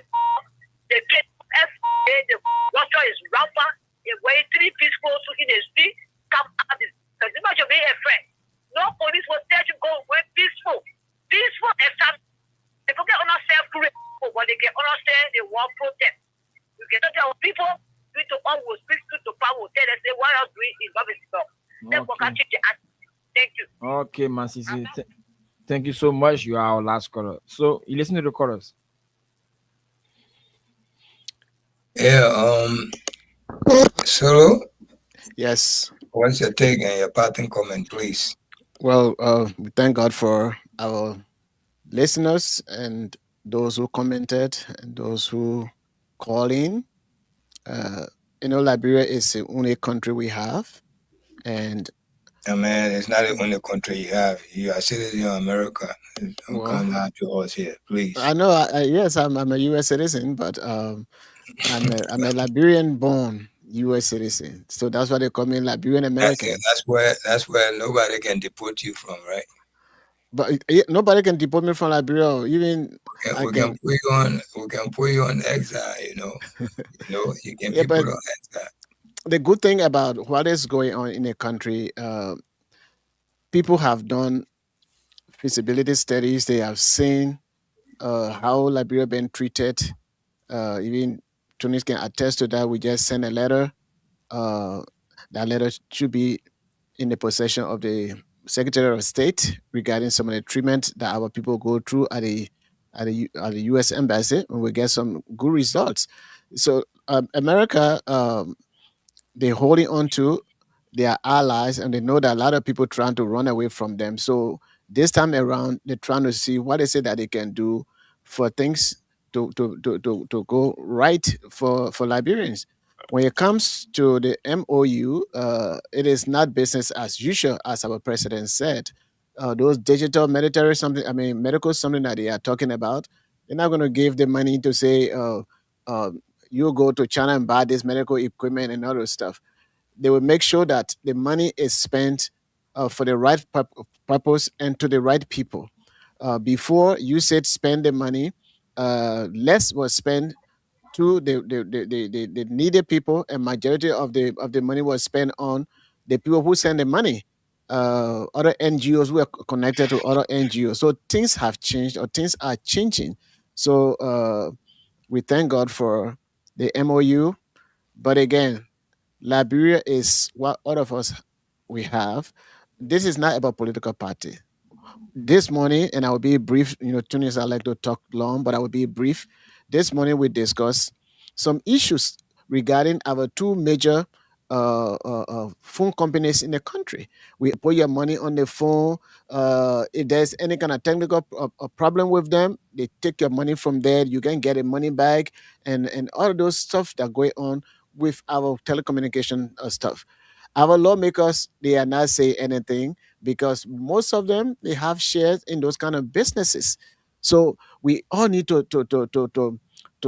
get FA, the Russia is rapper, they weigh 3 peaceful in the street, come out this. Because you might be a friend. No police will tell you go away peaceful. Peaceful and some they forget on ourselves, but they can understand the war protest. You can tell our people, we to always speak to power, tell us what are doing in government. Thank you. Okay, Masisi. Thank you so much. You are our last caller. So you listen to the chorus. Yeah, Solo? Yes. What's your take and your parting comment, please? Well, we thank God for our listeners and those who commented and those who call in. Liberia is the only country we have. And man, it's not the only country you have. You are a citizen of America. Don't come down to us here, please. I know. Yes, I'm a U.S. citizen, but I'm a Liberian-born U.S. citizen. So that's why they call me Liberian American. That's where nobody can deport you from, right? But nobody can deport me from Liberia. Even we can put you on exile. You can be put on exile. The good thing about what is going on in a country, people have done feasibility studies. They have seen how Liberia been treated. Even Tunis can attest to that. We just sent a letter. That letter should be in the possession of the Secretary of State regarding some of the treatment that our people go through at the U.S. Embassy, and we get some good results. So America, they're holding on to their allies, and they know that a lot of people trying to run away from them. So this time around, they're trying to see what they say that they can do for things to go right for Liberians. When it comes to the MOU, it is not business as usual, as our president said. Those digital medical something that they are talking about, they're not going to give the money to say, you go to China and buy this medical equipment and other stuff. They will make sure that the money is spent for the right purpose and to the right people. Before you said spend the money, less was spent Two, they needed people, and majority of the money was spent on the people who send the money. Other NGOs were connected to other NGOs. So things have changed, or things are changing. So we thank God for the MOU. But again, Liberia is what all of us we have. This is not about political party. This morning, and I will be brief. Tunis, I like to talk long, but I will be brief. This morning, we discuss some issues regarding our two major phone companies in the country. We put your money on the phone. If there's any kind of technical problem with them, they take your money from there. You can get the money back, and all of those stuff that going on with our telecommunication stuff. Our lawmakers, they are not saying anything because most of them, they have shares in those kind of businesses. So we all need to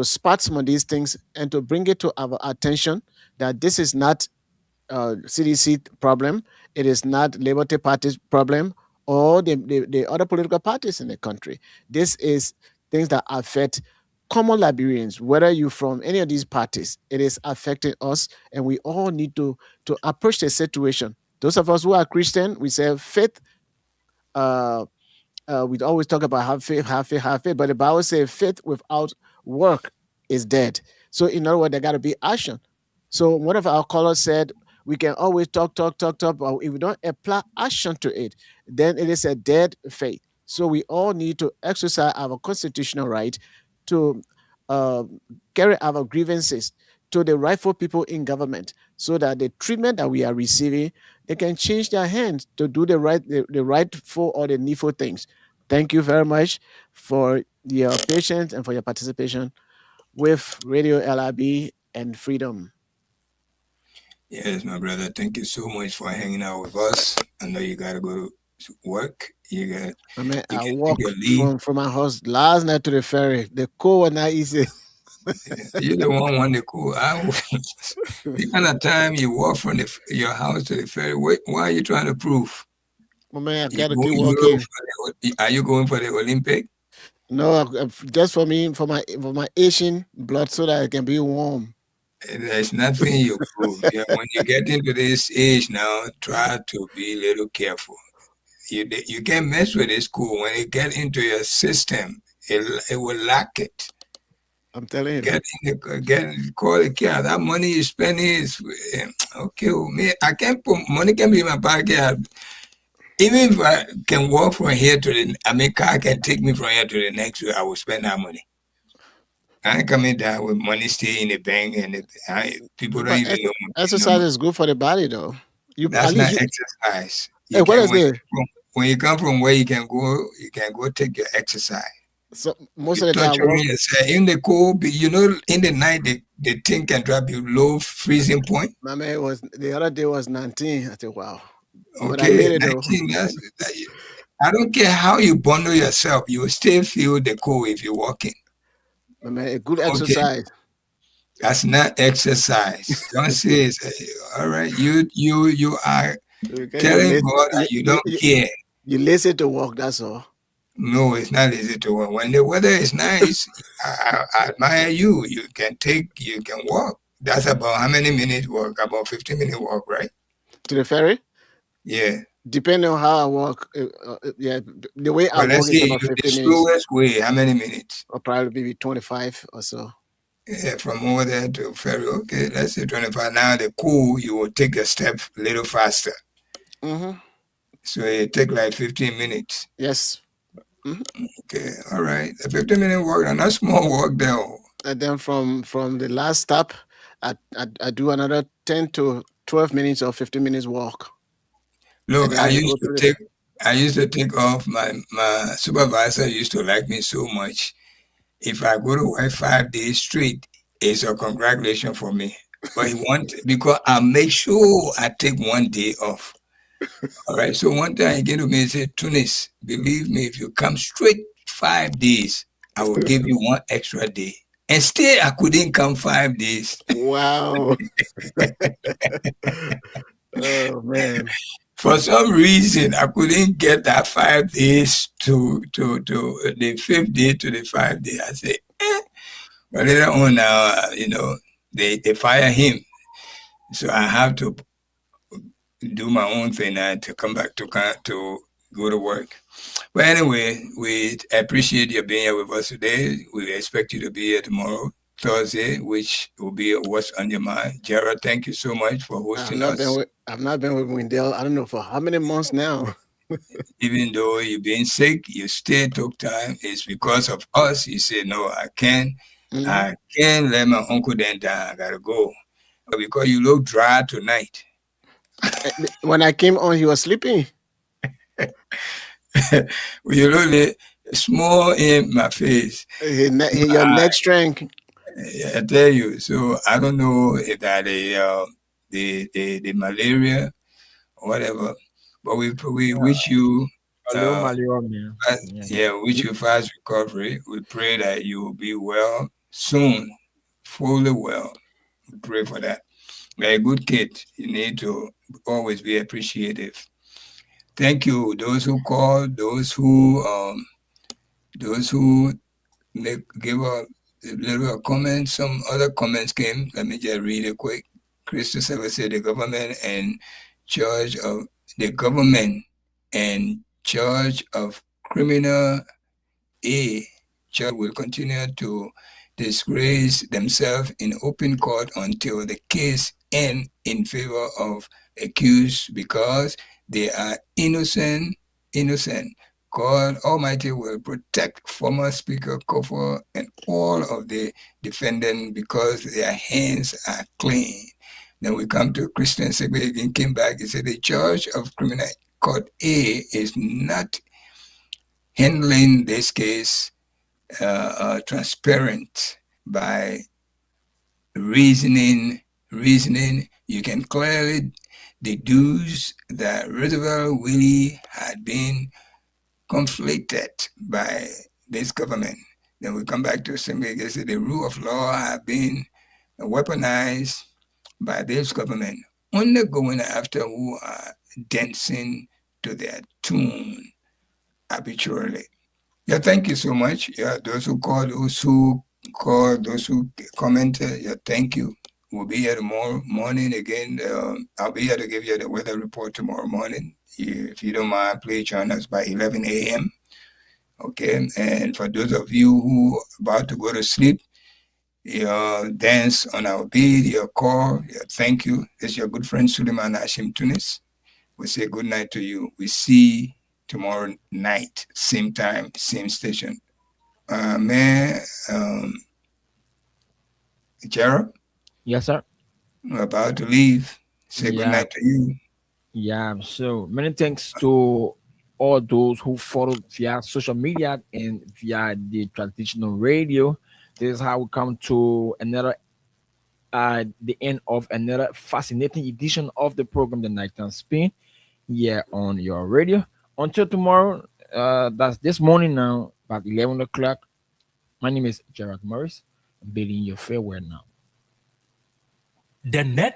spot some of these things and to bring it to our attention that this is not CDC problem. It is not Liberty Party's problem or the other political parties in the country. This is things that affect common Liberians, whether you're from any of these parties. It is affecting us, and we all need to approach the situation. Those of us who are Christian, we say faith. We always talk about have faith, but the Bible says faith without work is dead. So in other words, there got to be action. So one of our callers said, we can always talk, but if we don't apply action to it, then it is a dead faith. So we all need to exercise our constitutional right to carry our grievances to the rightful people in government, so that the treatment that we are receiving, they can change their hands to do the rightful or the needful things. Thank you very much for your patience and for your participation with Radio LRB and Freedom. Yes, my brother. Thank you so much for hanging out with us. I know you gotta go to work. I walked from my house last night to the ferry. The cold was not easy. You're the one on the cool. The kind of time you walk from your house to the ferry, why are you trying to prove? My man, I gotta keep walking. Are you going for the Olympic? No, just for me, for my Asian blood, so that I can be warm. There's nothing you prove. When you get into this age now, try to be a little careful. You can't mess with this cool. When it get into your system, it will lack it. I'm telling you. Call the care. That money you spending is okay. Me, I can't put money can be in my pocket. Even if I can walk from here to car can take me from here to the next week, I will spend that money. I ain't coming down with money stay in the bank, and people don't even know. Exercise is good for the body, though. That's not exercise. Hey, what is it? When you come from where you can go take your exercise. So most of the time, in the cold, in the night the thing can drop you low freezing point. My man the other day was 19. I said, wow. Okay, 19, I don't care how you bundle yourself, you will still feel the cold if you're walking. My man, a good exercise. Okay. That's not exercise. Don't say all right. You are telling God that you don't care. You lazy to walk, that's all. No, it's not easy to walk. When the weather is nice, I admire you. You can walk. That's about how many minutes walk? About 15-minute walk, right? To the ferry? Yeah. Depending on how I walk, the way I walk is about 15 minutes. The slowest way, how many minutes? Or probably maybe 25 or so. Yeah, from over there to ferry. Okay, let's say 25. Now the cool, you will take a step a little faster. Mm-hmm. So it take like 15 minutes. Yes. Mm-hmm. Okay, all right. A 15-minute walk, and a small walk there. And then from the last stop, I do another 10 to 12 minutes or 15 minutes walk. Look, I used to take off. My supervisor used to like me so much. If I go to work 5 days straight, it's a congratulations for me. But because I make sure I take 1 day off. All right. So one time he came to me and said, Tunis, believe me, if you come straight 5 days, I will give you 1 extra day. And still, I couldn't come 5 days. Wow. Oh, man. For some reason, I couldn't get that 5 days to the 5th day to the 5th day. I said, But later on now, they fire him. So I have to do my own thing now to come back to go to work. But anyway, we appreciate you being here with us today. We expect you to be here tomorrow, Thursday, which will be What's on Your Mind. Gerald, thank you so much for hosting us. I've not been with Wendell, I don't know for how many months now. Even though you've been sick, you still took time. It's because of us. You said, no, I can't let my uncle then die. I gotta go. Because you look dry tonight. When I came on, he was sleeping. When you look small in my face. Your neck strength. I tell you. So I don't know if that the malaria or whatever. But we wish you wish you fast recovery. We pray that you will be well soon, fully well. We pray for that. You're a good kid. You need to always be appreciative. Thank you. Those who called, those who give a little comment. Some other comments came. Let me just read it quick. Christopher said the government and charge of criminal charge will continue to disgrace themselves in open court until the case ends in favor of accused because they are innocent. God Almighty will protect former Speaker Kofo and all of the defendants because their hands are clean. Then we come to Christian Segbe again, came back. He said the Judge of Criminal Court A is not handling this case transparent by reasoning. You can clearly deduce that Roosevelt Willie had been conflicted by this government. Then we come back to Segbe again, said the rule of law have been weaponized by this government, only going after who are dancing to their tune habitually. Yeah, thank you so much. Yeah, those who called, those who commented, yeah, thank you. We'll be here tomorrow morning again. I'll be here to give you the weather report tomorrow morning. If you don't mind, please join us by 11 a.m. Okay, and for those of you who are about to go to sleep, your dance on our beat, your call, thank you. This is your good friend Suleiman Hashim Tunis. We say good night to you. We see tomorrow night, same time, same station. Gerald? Yes, sir. We're about to leave. Say good night to you. Yeah, so many thanks to all those who followed via social media and via the traditional radio. This is how we come to another the end of another fascinating edition of the program, The Nighttime Spin, here on your radio. Until tomorrow, that's this morning now, about 11 o'clock. My name is Gerald Morris. I'm bidding you farewell now. The net